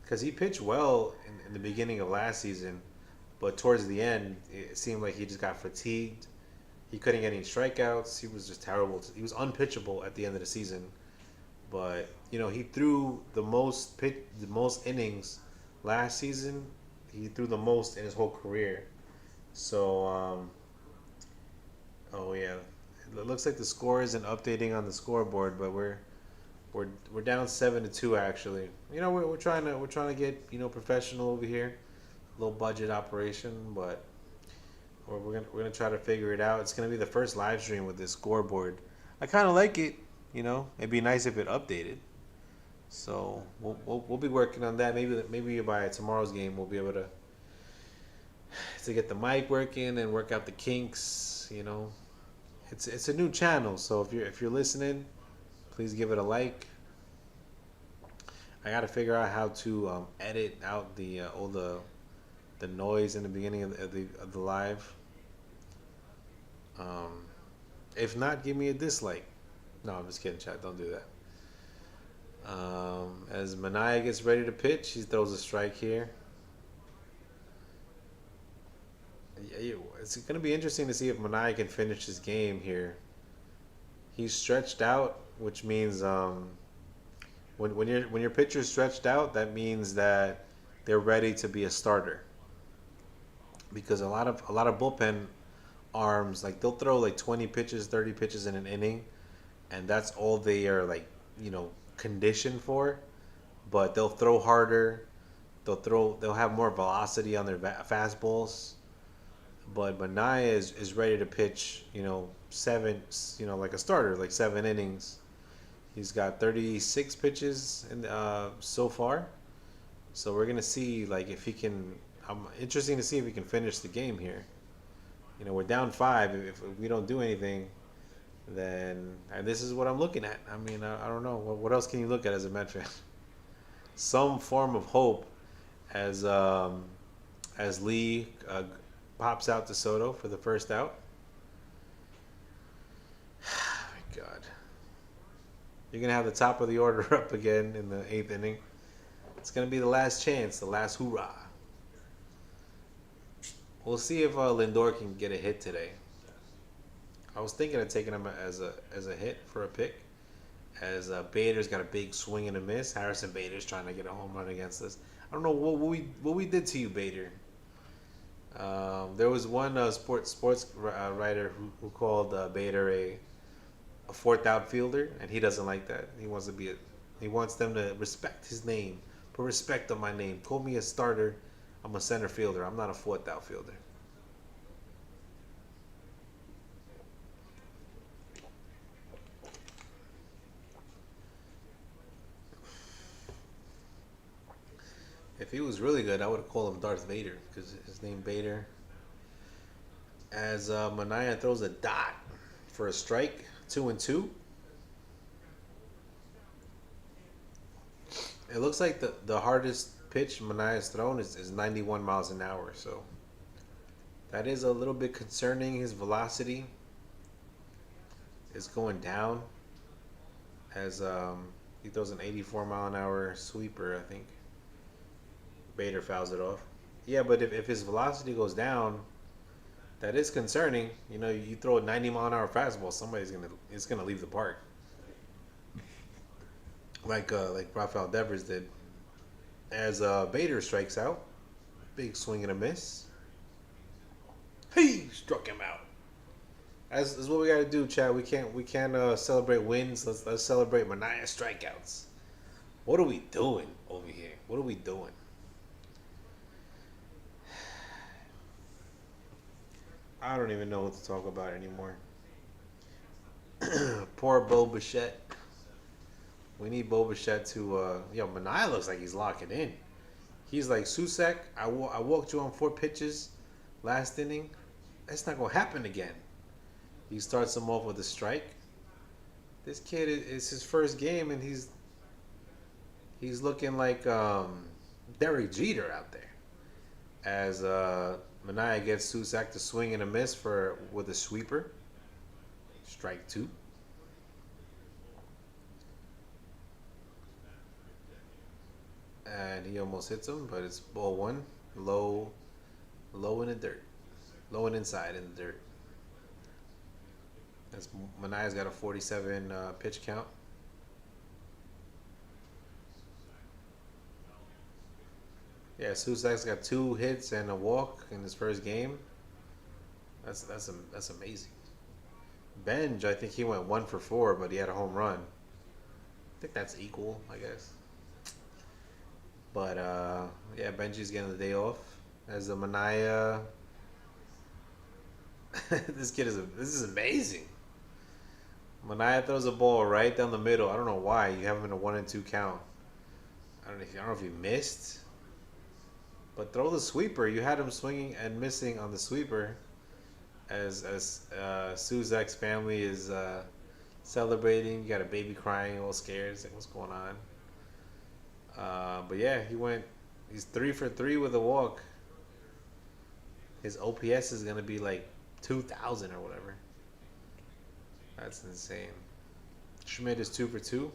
because he pitched well in the beginning of last season, but towards the end it seemed like he just got fatigued. He couldn't get any strikeouts. He was just terrible. He was unpitchable at the end of the season. But he threw the most innings last season. He threw the most in his whole career. So, oh yeah, it looks like the score isn't updating on the scoreboard, but we're down 7-2 actually. We're trying to get professional over here, low budget operation, but we're gonna try to figure it out. It's gonna be the first live stream with this scoreboard. I kind of like it. It'd be nice if it updated. So we'll be working on that. Maybe by tomorrow's game we'll be able to get the mic working and work out the kinks. It's a new channel, so if you're listening, please give it a like. I got to figure out how to edit out the all the noise in the beginning of the live. Um, if not, give me a dislike. No, I'm just kidding, chat. Don't do that. As Mania gets ready to pitch, he throws a strike here. Yeah, it's going to be interesting to see if Mania can finish his game here. He's stretched out, which means when your pitcher's stretched out, that means that they're ready to be a starter. Because a lot of bullpen arms like they'll throw like 20 pitches, 30 pitches in an inning, and that's all they are like conditioned for. But they'll throw harder. They'll have more velocity on their fastballs. But Mania is ready to pitch, seven, like a starter, like 7 innings. He's got 36 pitches so far. So we're gonna see like if he can. I'm interesting to see if he can finish the game here. We're down 5. If we don't do anything, then and this is what I'm looking at. I mean, I don't know what else can you look at as a Met fan. Some form of hope as Lee pops out to Soto for the first out. Oh my God, you're gonna have the top of the order up again in the 8th inning. It's gonna be the last chance, the last hoorah. We'll see if Lindor can get a hit today. I was thinking of taking him as a hit for a pick, as Bader's got a big swing and a miss. Harrison Bader's trying to get a home run against us. I don't know what we did to you, Bader. There was one sports writer who called Bader a fourth outfielder, and he doesn't like that. He wants them to respect his name, put respect on my name. Call me a starter. I'm a center fielder. I'm not a fourth outfielder. If he was really good, I would have called him Darth Vader because his name Vader. As Mania throws a dot for a strike, 2-2. It looks like the hardest pitch Mania's thrown is 91 miles an hour. So that is a little bit concerning. His velocity is going down as he throws an 84 mile an hour sweeper, I think. Bader fouls it off. Yeah, but if his velocity goes down, that is concerning. You throw a 90 mile an hour fastball, it's gonna leave the park. like Rafael Devers did. As Bader strikes out, big swing and a miss. He struck him out. That's what we got to do, Chad. We can't celebrate wins. Let's celebrate Mania strikeouts. What are we doing over here? What are we doing? I don't even know what to talk about anymore. Poor Bo Bichette. We need Bo Bichette to. Mania looks like he's locking in. He's like Susak. I walked you on 4 pitches last inning. That's not gonna happen again. He starts him off with a strike. This kid is his first game, and he's looking like Derek Jeter out there. As Mania gets Susak to swing and a miss for with a sweeper, strike two, and he almost hits him, but it's ball one, low, low in the dirt, low and inside in the dirt. As Mania's got a 47 pitch count. Yeah, Susak's got 2 hits and a walk in his first game. That's amazing. Benj, I think he went 1 for 4, but he had a home run. I think that's equal, I guess. But yeah, Benji's getting the day off. As the Mania, this is amazing. Mania throws a ball right down the middle. I don't know why you have him in a 1-2 count. I don't know if he missed, but throw the sweeper. You had him swinging and missing on the sweeper. As Suzak's family is celebrating, you got a baby crying, all scared. It's like, what's going on? But yeah, He's 3 for 3 with a walk. His OPS is gonna be like 2,000 or whatever. That's insane. Schmidt is 2 for 2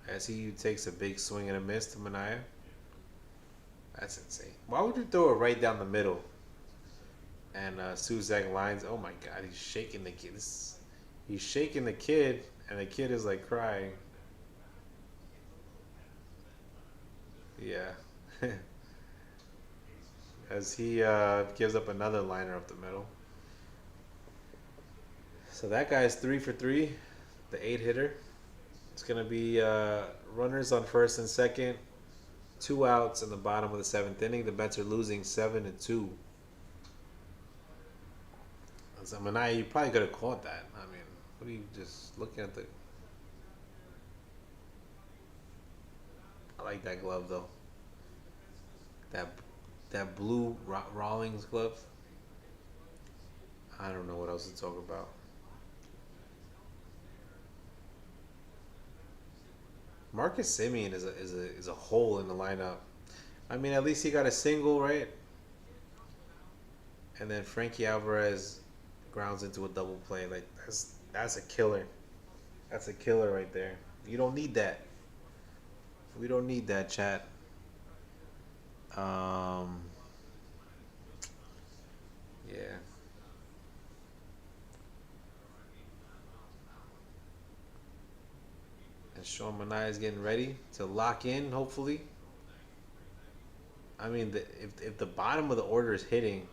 as he takes a big swing and a miss to Mania. That's insane. Why would you throw it right down the middle? And Suzak lines. Oh my God, he's shaking the kid. He's shaking the kid, and the kid is like crying. Yeah. As he gives up another liner up the middle. So that guy's 3 for 3, the 8 hitter. It's gonna be runners on first and second, 2 outs in the bottom of the 7th inning. The Mets are losing 7-2. So Mania, you probably could have caught that. I mean, what are you just looking at the? I like that glove though. That that blue Rawlings glove. I don't know what else to talk about. Marcus Simeon is a hole in the lineup. I mean, at least he got a single, right? And then Frankie Alvarez grounds into a double play. Like that's a killer. That's a killer right there. You don't need that. We don't need that, chat. Um, yeah. And Sean Mania is getting ready to lock in. Hopefully. I mean, if the bottom of the order is hitting,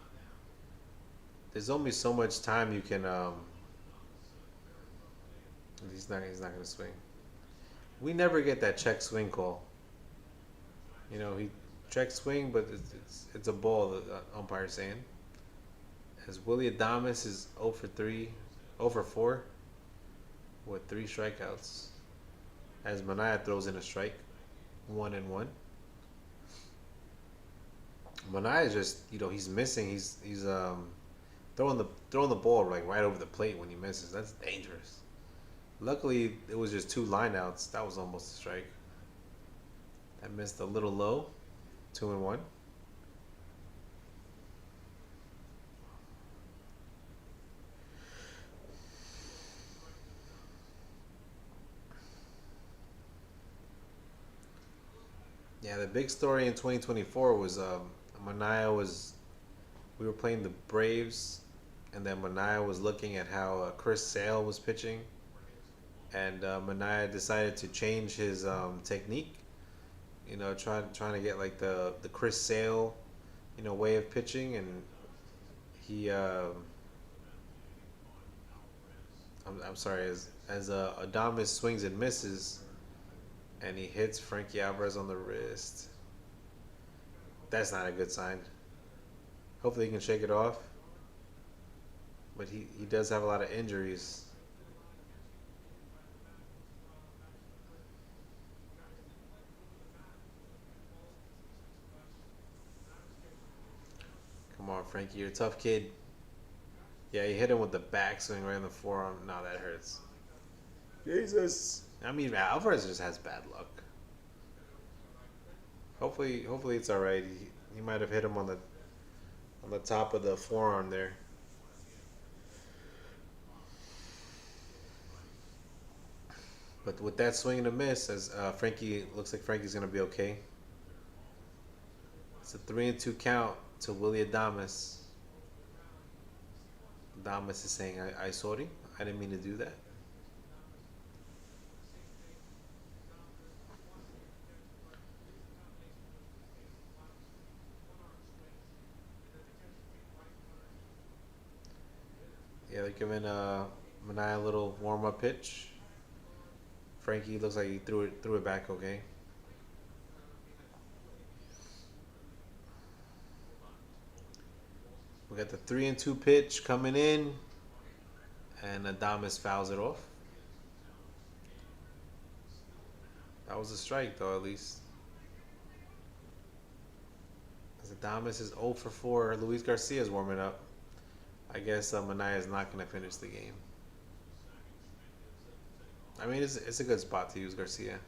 there's only so much time you can. He's not gonna swing. We never get that check swing call. He check swing, but it's a ball. The umpire saying. As Willie Adames is 0 for 3, 0 for 4, with 3 strikeouts. As Mania throws in a strike, 1-1. Mania is just he's missing. He's throwing the ball like right over the plate when he misses. That's dangerous. Luckily, it was just 2 lineouts. That was almost a strike. That missed a little low. 2-1. Yeah, the big story in 2024 was Mania was. We were playing the Braves, and then Mania was looking at how Chris Sale was pitching, and Mania decided to change his technique. Trying to get like the Chris Sale, way of pitching, and he I'm sorry, as Adames swings and misses, and he hits Frankie Alvarez on the wrist. That's not a good sign. Hopefully he can shake it off, but he does have a lot of injuries. Come on, Frankie, you're a tough kid. Yeah, he hit him with the backswing right in the forearm. No, that hurts. Jesus. I mean, Alvarez just has bad luck. Hopefully it's all right. He might have hit him on the top of the forearm there. But with that swing and a miss, as Frankie looks like Frankie's gonna be okay. It's a 3-2 count to Willie Adames. Adames is saying, "I sorry, I didn't mean to do that." Yeah, they're giving Mania a little warm up pitch. Frankie looks like he threw it back okay. We got the 3-2 pitch coming in, and Adames fouls it off. That was a strike though, at least. As Adames is 0 for 4, Luis Garcia is warming up. I guess Mania is not going to finish the game. I mean, it's a good spot to use Garcia.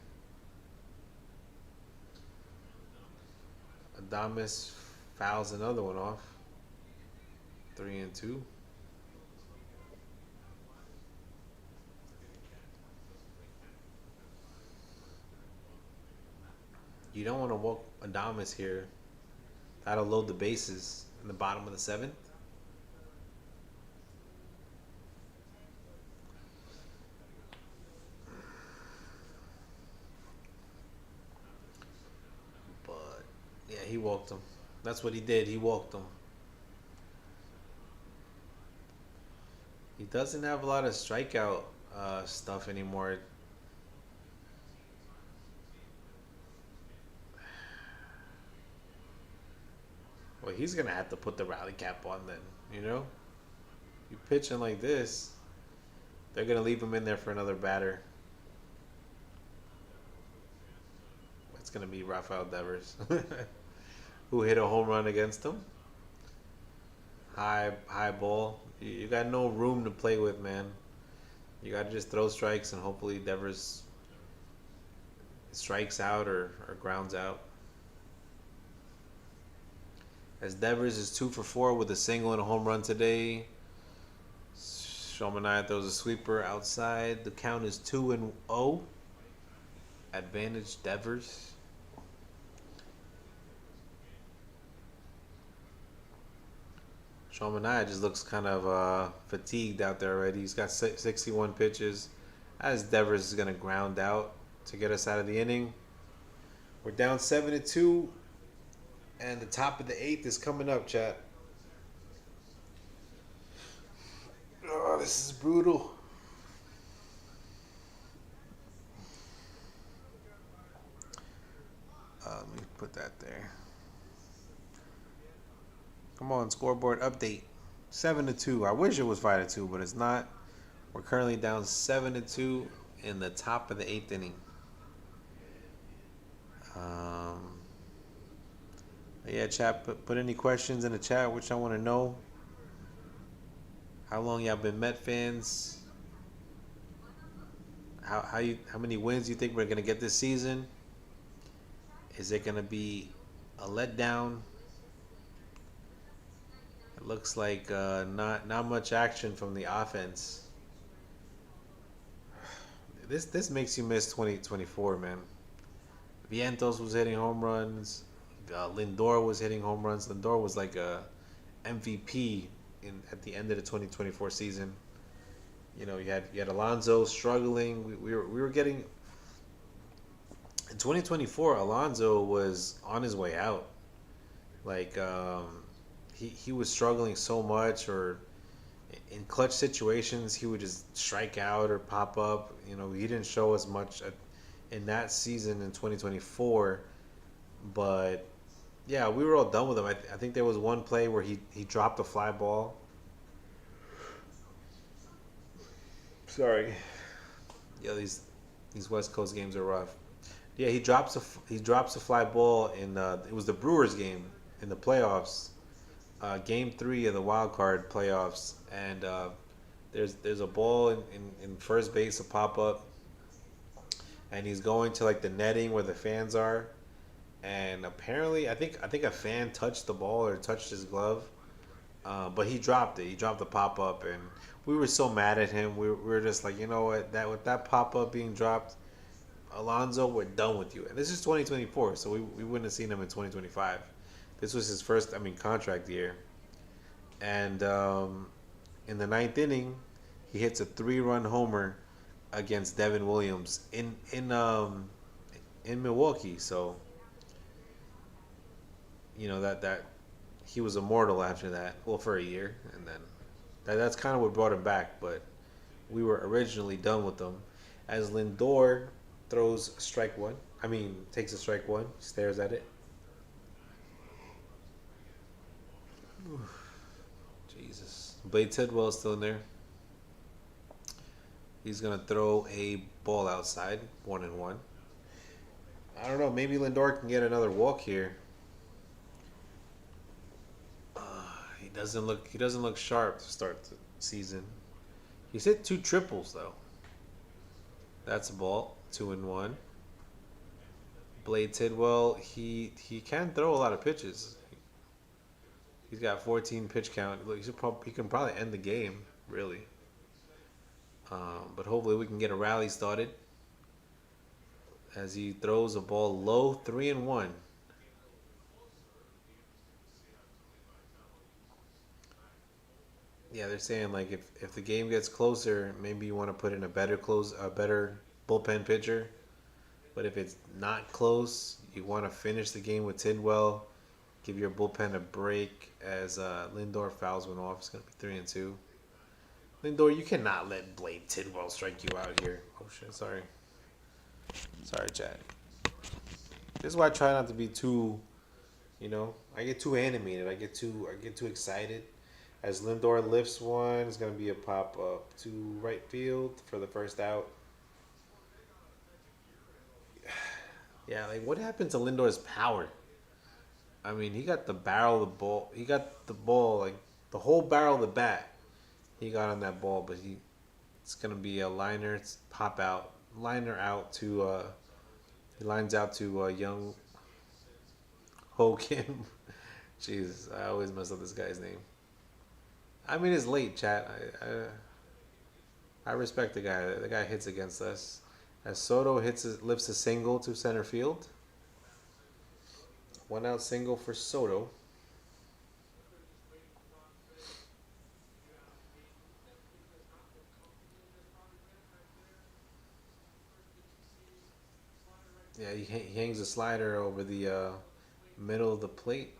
Adames fouls another one off. 3-2. You don't want to walk Adames here. That'll load the bases in the bottom of the seventh. But yeah, he walked him. That's what he did. He walked him. He doesn't have a lot of strikeout stuff anymore. Well, he's gonna have to put the rally cap on then. You know, you pitching like this, they're gonna leave him in there for another batter. It's gonna be Rafael Devers, who hit a home run against him. High ball. You got no room to play with, man. You got to just throw strikes and hopefully Devers strikes out or grounds out. As Devers is 2 for 4 with a single and a home run today. Shomanai throws a sweeper outside. The count is 2-0. Advantage Devers. Shomanai just looks kind of fatigued out there already. He's got 61 pitches. As Devers is going to ground out to get us out of the inning. We're down 7-2. And the top of the 8th is coming up, chat. Oh, this is brutal. Let me put that there. Come on, scoreboard update. 7-2. I wish it was 5-2, but it's not. We're currently down 7-2 in the top of the 8th inning. Yeah, chat. Put any questions in the chat, which I want to know. How long y'all been Met fans? How many wins you think we're gonna get this season? Is it gonna be a letdown? It looks like not much action from the offense. This makes you miss 2024, man. Vientos was hitting home runs. Lindor was hitting home runs. Lindor was like a MVP at the end of the 2024 season. You had Alonso struggling. We were getting in 2024. Alonso was on his way out. Like he was struggling so much, or in clutch situations he would just strike out or pop up. He didn't show as much in that season in 2024. But yeah, we were all done with him. I think there was one play where he dropped a fly ball. Sorry. Yeah, these West Coast games are rough. Yeah, he drops a fly ball in it was the Brewers game in the playoffs, game three of the wild card playoffs, and there's a ball in first base, a pop up, and he's going to like the netting where the fans are, and apparently I think a fan touched the ball or touched his glove, but he dropped it. He dropped the pop up, and we were so mad at him. We were just like, you know what, that with that pop up being dropped, Alonzo, we're done with you. And this is 2024, so we wouldn't have seen him in 2025. This was his first, contract year. And in the ninth inning, he hits a 3-run homer against Devin Williams in Milwaukee. So that he was immortal after that. Well, for a year, and then that's kind of what brought him back. But we were originally done with him. As Lindor throws strike one, takes a strike one, stares at it. Jesus. Blade Tidwell is still in there. He's gonna throw a ball outside, 1-1. I don't know. Maybe Lindor can get another walk here. He doesn't look sharp to start the season. He's hit two triples though. That's a ball, 2-1. Blade Tidwell, he can throw a lot of pitches. He's got 14 pitch count. Look, he can probably end the game, really. But hopefully we can get a rally started as he throws a ball low, 3-1. Yeah, they're saying like if the game gets closer, maybe you want to put in a better bullpen pitcher. But if it's not close, you want to finish the game with Tidwell. Give your bullpen a break as Lindor fouls one off. It's gonna be 3-2. Lindor, you cannot let Blade Tidwell strike you out here. Oh shit, sorry, Chad. This is why I try not to be too. I get too animated. I get too excited. As Lindor lifts one, it's gonna be a pop up to right field for the first out. Yeah, like what happened to Lindor's power? He got the barrel of the ball. He got the ball like the whole barrel of the bat. He got on that ball, but it's gonna be a liner. It's pop out, liner out to. He lines out to young Ho Kim. Jesus, I always mess up this guy's name. It's late, chat. I respect the guy. The guy hits against us. As Soto lifts a single to center field. 1 out single for Soto. Yeah, he hangs a slider over the middle of the plate.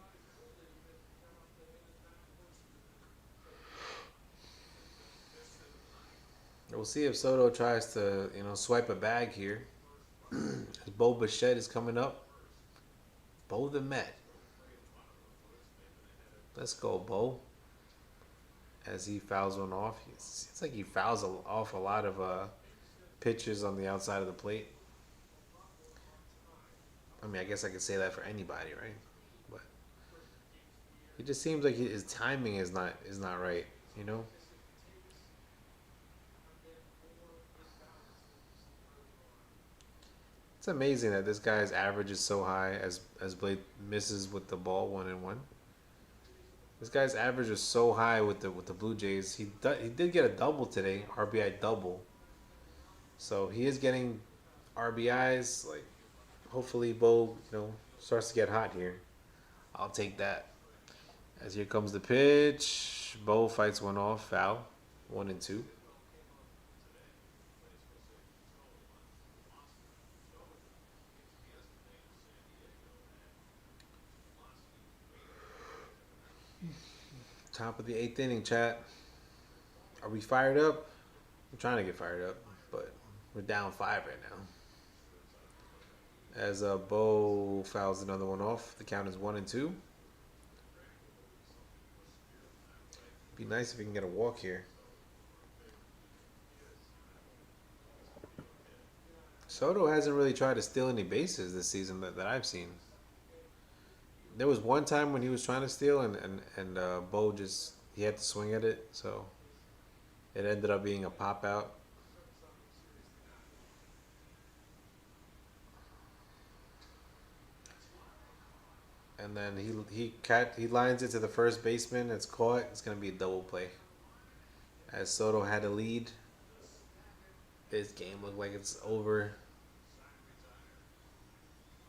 We'll see if Soto tries to, swipe a bag here. Bo Bichette is coming up. Bo the Met. Let's go, Bo. As he fouls one off. It seems like he fouls off a lot of pitches on the outside of the plate. I guess I could say that for anybody, right? But it just seems like his timing is not right, you know? It's amazing that this guy's average is so high as Blade misses with the ball 1-1. This guy's average is so high with the Blue Jays. He did get a double today, RBI double. So he is getting RBIs. Like hopefully Bo starts to get hot here. I'll take that. As here comes the pitch, Bo fights one off, foul, 1-2. Top of the eighth inning, chat. Are we fired up? I'm trying to get fired up, but we're down 5 right now. As Bo fouls another one off, the count is 1-2. Be nice if we can get a walk here. Soto hasn't really tried to steal any bases this season that I've seen. There was one time when he was trying to steal, and Bo just he had to swing at it, so it ended up being a pop out. And then he lines it to the first baseman. It's caught. It's gonna be a double play. As Soto had a lead, this game looked like it's over.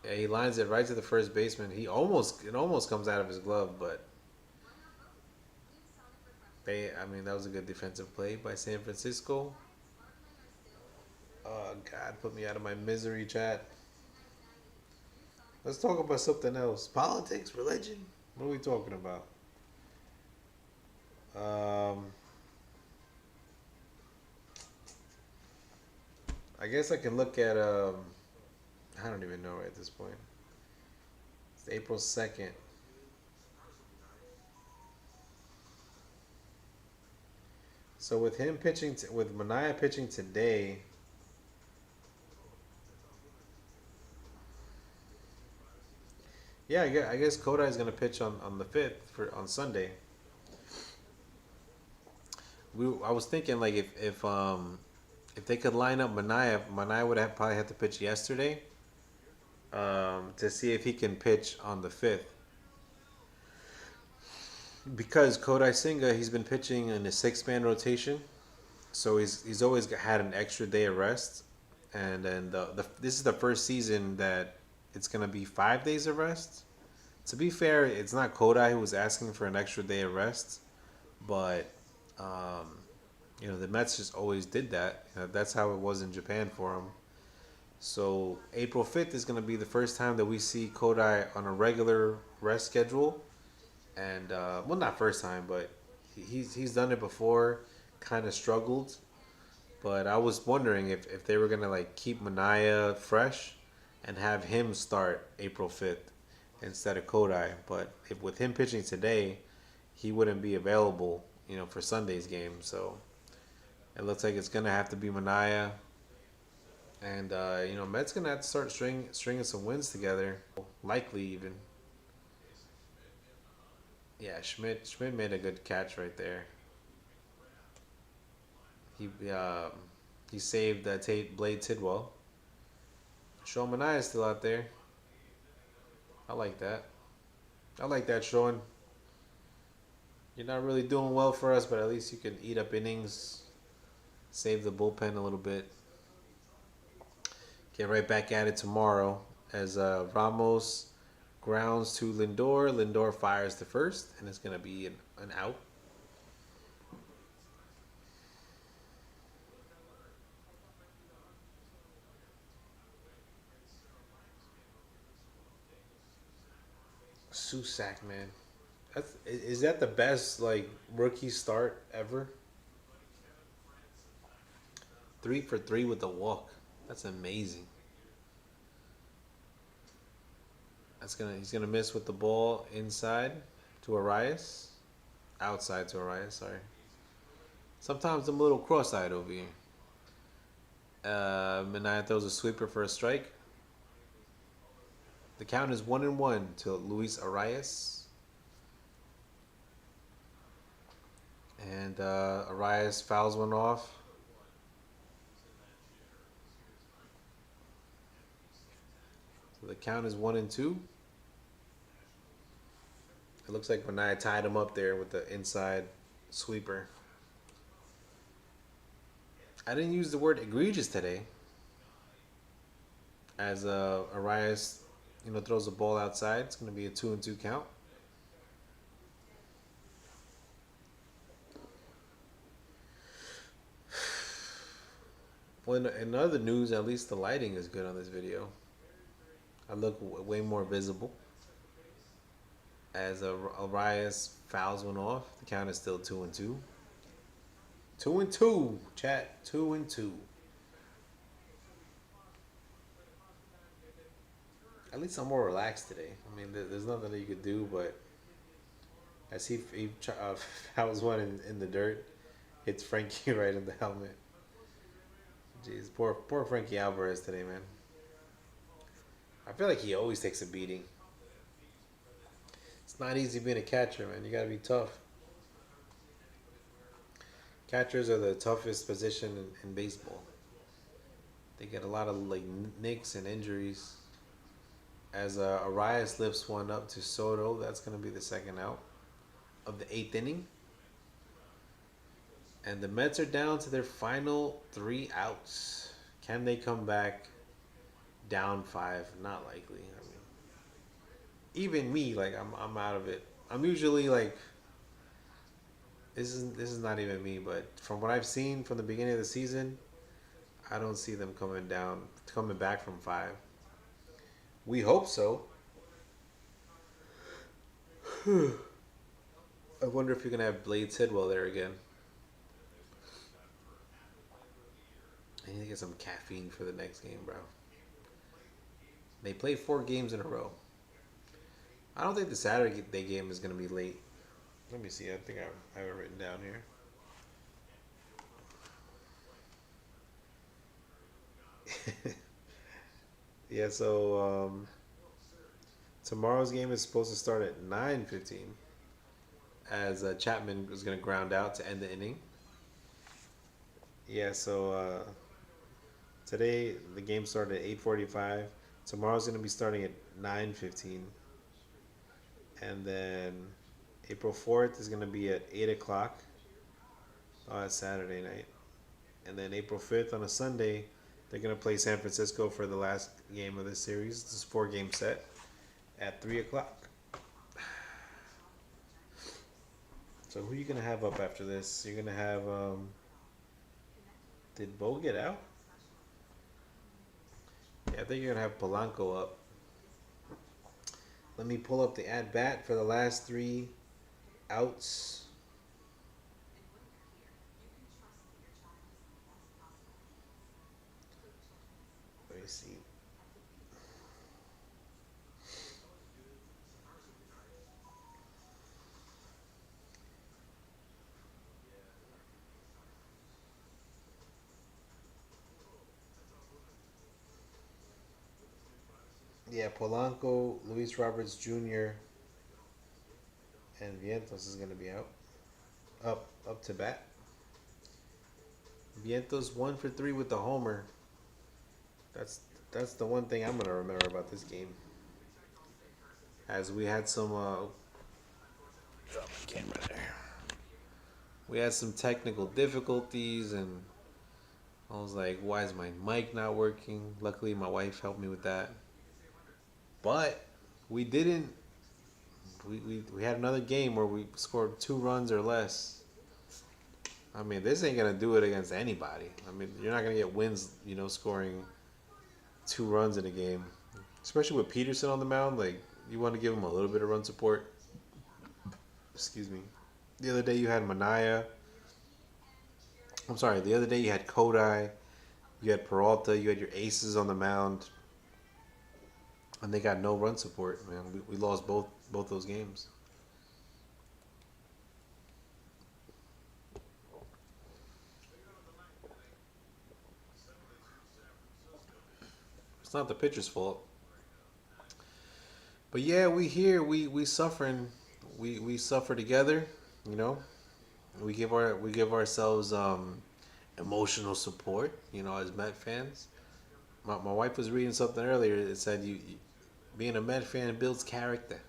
Yeah, he lines it right to the first baseman. It almost comes out of his glove, but I mean that was a good defensive play by San Francisco. Oh God, put me out of my misery, chat. Let's talk about something else. Politics, religion. What are we talking about? Um, I guess I can look at I don't even know at this point. It's April 2nd. So with him pitching, with Mania pitching today, yeah, I guess Kodai is gonna pitch on the 5th for on Sunday. I was thinking like if they could line up Mania would have probably had to pitch yesterday, to see if he can pitch on the 5th. Because Kodai Senga, he's been pitching in a 6-man rotation, so he's always had an extra day of rest, and then this is the first season that it's gonna be 5 days of rest. To be fair, it's not Kodai who was asking for an extra day of rest, but um, the Mets just always did that. That's how it was in Japan for him. So April 5th is going to be the first time that we see Kodai on a regular rest schedule, and well, not first time, but he's done it before, kind of struggled. But I was wondering if they were gonna like keep Mania fresh and have him start April 5th instead of Kodai. But if with him pitching today, he wouldn't be available, for Sunday's game. So it looks like it's gonna have to be Mania, and Mets gonna have to start stringing some wins together. Likely even. Yeah, Schmidt made a good catch right there. He he saved Blade Tidwell. Sean Mania is still out there. I like that. I like that, Sean. You're not really doing well for us, but at least you can eat up innings, save the bullpen a little bit. Get right back at it tomorrow as Ramos grounds to Lindor. Lindor fires the first, and it's going to be an out. Susac, man. Is that the best like rookie start ever? 3 for 3 with the walk. That's amazing. He's gonna miss with the ball inside to Arias, outside to Arias. Sorry. Sometimes I'm a little cross-eyed over here. Mania throws a sweeper for a strike. The count is 1-1 to Luis Arias. And Arias fouls one off. So the count is 1-2. It looks like Mania tied him up there with the inside sweeper. I didn't use the word egregious today. As Arias, throws the ball outside, it's going to be a 2-2 count. Well, in other news, at least the lighting is good on this video. I look way more visible. as Arias fouls one off. The count is still 2-2. 2-2. Chat 2-2. At least I'm more relaxed today. I mean, there's nothing that you could do, but as he fouls one in the dirt, hits Frankie right in the helmet. Jeez, poor Frankie Alvarez today, man. I feel like he always takes a beating. It's not easy being a catcher, man. You gotta be tough. Catchers are the toughest position in baseball. They get a lot of like nicks and injuries. As Arias lifts one up to Soto, that's gonna be the second out of the eighth inning. And the Mets are down to their final three outs. Can they come back down five? Not likely. I mean, even me, like I'm out of it. I'm usually like this is not even me, but from what I've seen from the beginning of the season, I don't see them coming back from five. We hope so. I wonder if you're gonna have Blade Tidwell there again. I need to get some caffeine for the next game, bro. They play 4 games in a row. I don't think the Saturday game is gonna be late. Let me see. I think I have it written down here. Yeah. So tomorrow's game is supposed to start at 9:15, as Chapman was gonna ground out to end the inning. Yeah. So today the game started at 8:45. Tomorrow's gonna be starting at 9:15, and then April 4th is gonna be at 8 o'clock. Oh, that's Saturday night. And then April 5th on a Sunday, they're gonna play San Francisco for the last game of this series. This is 4 game set at 3 o'clock. So who are you gonna have up after this? You're gonna have did Bo get out? Yeah, I think you're gonna have Polanco up. Let me pull up the at bat for the last 3 outs. Let me see. Yeah, Polanco, Luis Roberts Jr., and Vientos is gonna be out. Up to bat. Vientos 1 for 3 with the homer. That's that's the one thing I'm gonna remember about this game. As we had some drop my camera there. We had some technical difficulties, and I was like, why is my mic not working? Luckily my wife helped me with that. But we didn't we had another game where we scored 2 runs or less. I mean, this ain't gonna do it against anybody. I mean, you're not gonna get wins, scoring 2 runs in a game, especially with Peterson on the mound. Like, you want to give him a little bit of run support. Excuse me. The other day you had Manaya. I'm sorry. The other day you had Kodai. You had Peralta. You had your aces on the mound, and they got no run support. Man, we lost both those games. It's not the pitcher's fault. But yeah, we suffering. We suffer together. You know, we give ourselves emotional support. As Met fans. My wife was reading something earlier. It said you being a Met fan builds character.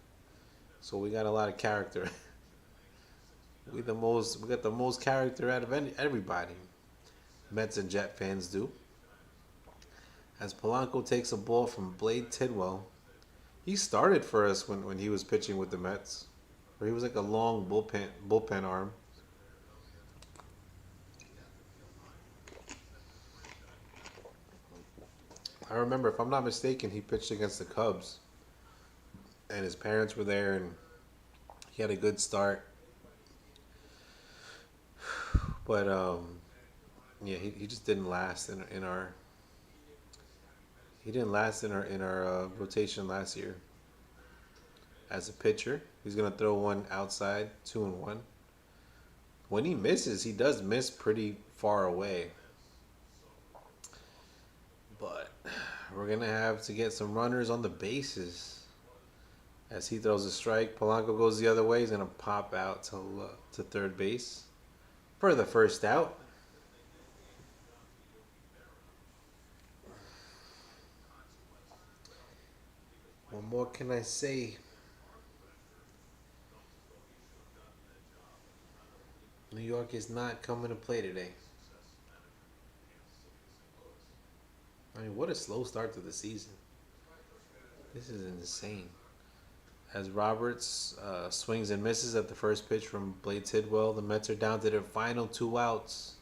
So we got a lot of character. We got the most character out of everybody. Mets and Jet fans do. As Polanco takes a ball from Blade Tidwell, he started for us when he was pitching with the Mets, where he was like a long bullpen arm. I remember, if I'm not mistaken, he pitched against the Cubs, and his parents were there, and He had a good start, but yeah, he just didn't last in our he didn't last in our rotation last year as a pitcher. He's gonna throw one outside, 2-1. When he misses, he does miss pretty far away, but we're gonna have to get some runners on the bases. As he throws a strike, Polanco goes the other way. He's gonna pop out to third base for the first out. What more can I say? New York is not coming to play today. I mean, what a slow start to the season. This is insane. As Roberts swings and misses at the first pitch from Blade Tidwell, the Mets are down to their final two outs.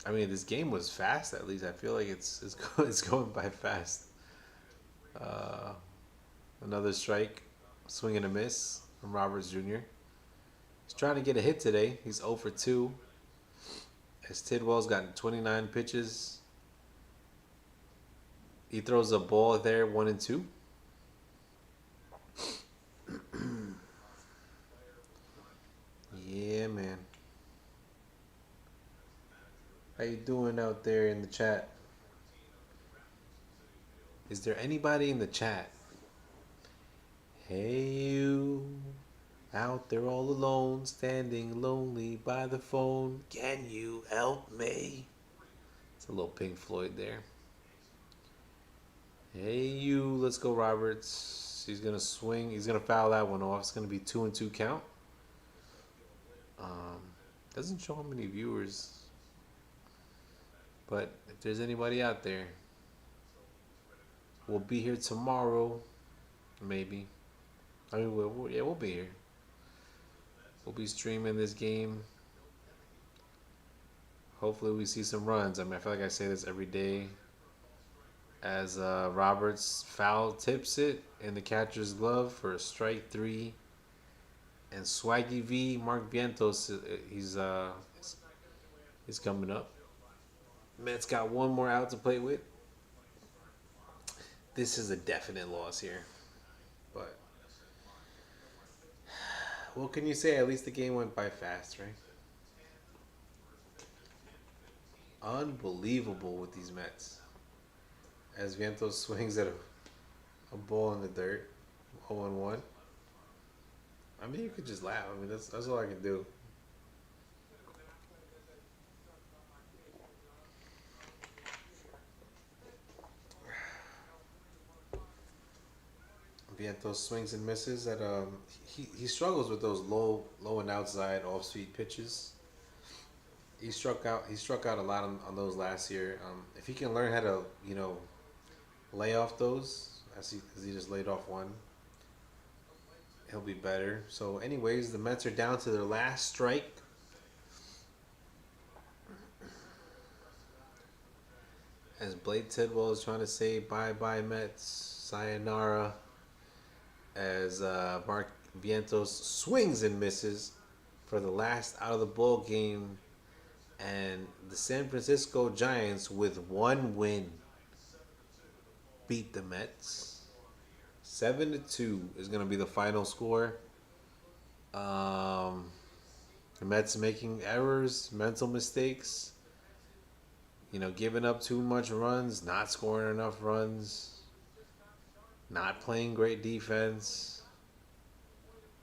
I mean, this game was fast. At least I feel like it's going by fast. Uh, Another strike, swing and a miss from Roberts Jr. He's trying to get a hit today. He's 0 for 2. As Tidwell's gotten 29 pitches, he throws a ball there, 1-2. Yeah, man. How you doing out there in the chat? Is there anybody in the chat? Hey, you out there all alone, standing lonely by the phone. Can you help me? It's a little Pink Floyd there. Hey, you. Let's go, Roberts. He's gonna swing. He's gonna foul that one off. It's gonna be 2-2 count. Um, doesn't show how many viewers, but if there's anybody out there, we'll be here tomorrow, maybe. I mean, yeah, we'll be here. We'll be streaming this game. Hopefully, we see some runs. I mean, I feel like I say this every day. As Roberts foul tips it in the catcher's glove for a strike three, and Swaggy V Mark Vientos, he's coming up. Mets got one more out to play with. This is a definite loss here, but what can you say? At least the game went by fast, right? Unbelievable with these Mets. As Vientos swings at a ball in the dirt, 0-1. I mean, you could just laugh. I mean, that's all I can do. Vientos swings and misses at he struggles with those low and outside off speed pitches. He struck out a lot on those last year. If he can learn how to lay off those as he just laid off one, he'll be better. So anyways, the Mets are down to their last strike. As Blade Tidwell is trying to say bye bye Mets, sayonara. As Mark Vientos swings and misses for the last out of the ball game, and the San Francisco Giants with one win beat the Mets. 7-2 is going to be the final score. Um, the Mets making errors, mental mistakes, giving up too much runs, not scoring enough runs, not playing great defense.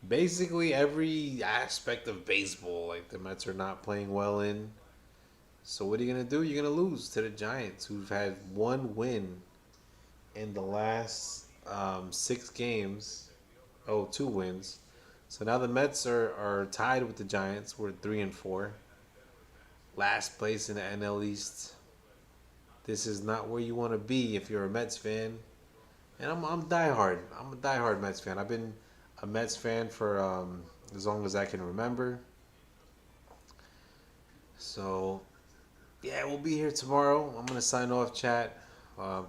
Basically, every aspect of baseball, like the Mets are not playing well in. So what are you gonna do? You're gonna lose to the Giants, who've had one win in the last 6 games. Oh, 2 wins. So now the Mets are tied with the Giants. We're 3-4, last place in the NL East. This is not where you want to be if you're a Mets fan. And I'm diehard. I'm a diehard Mets fan. I've been a Mets fan for as long as I can remember. So yeah, we'll be here tomorrow. I'm gonna sign off, chat.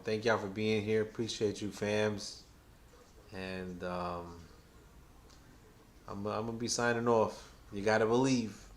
Thank y'all for being here. Appreciate you, fams. And I'm gonna be signing off. You gotta believe.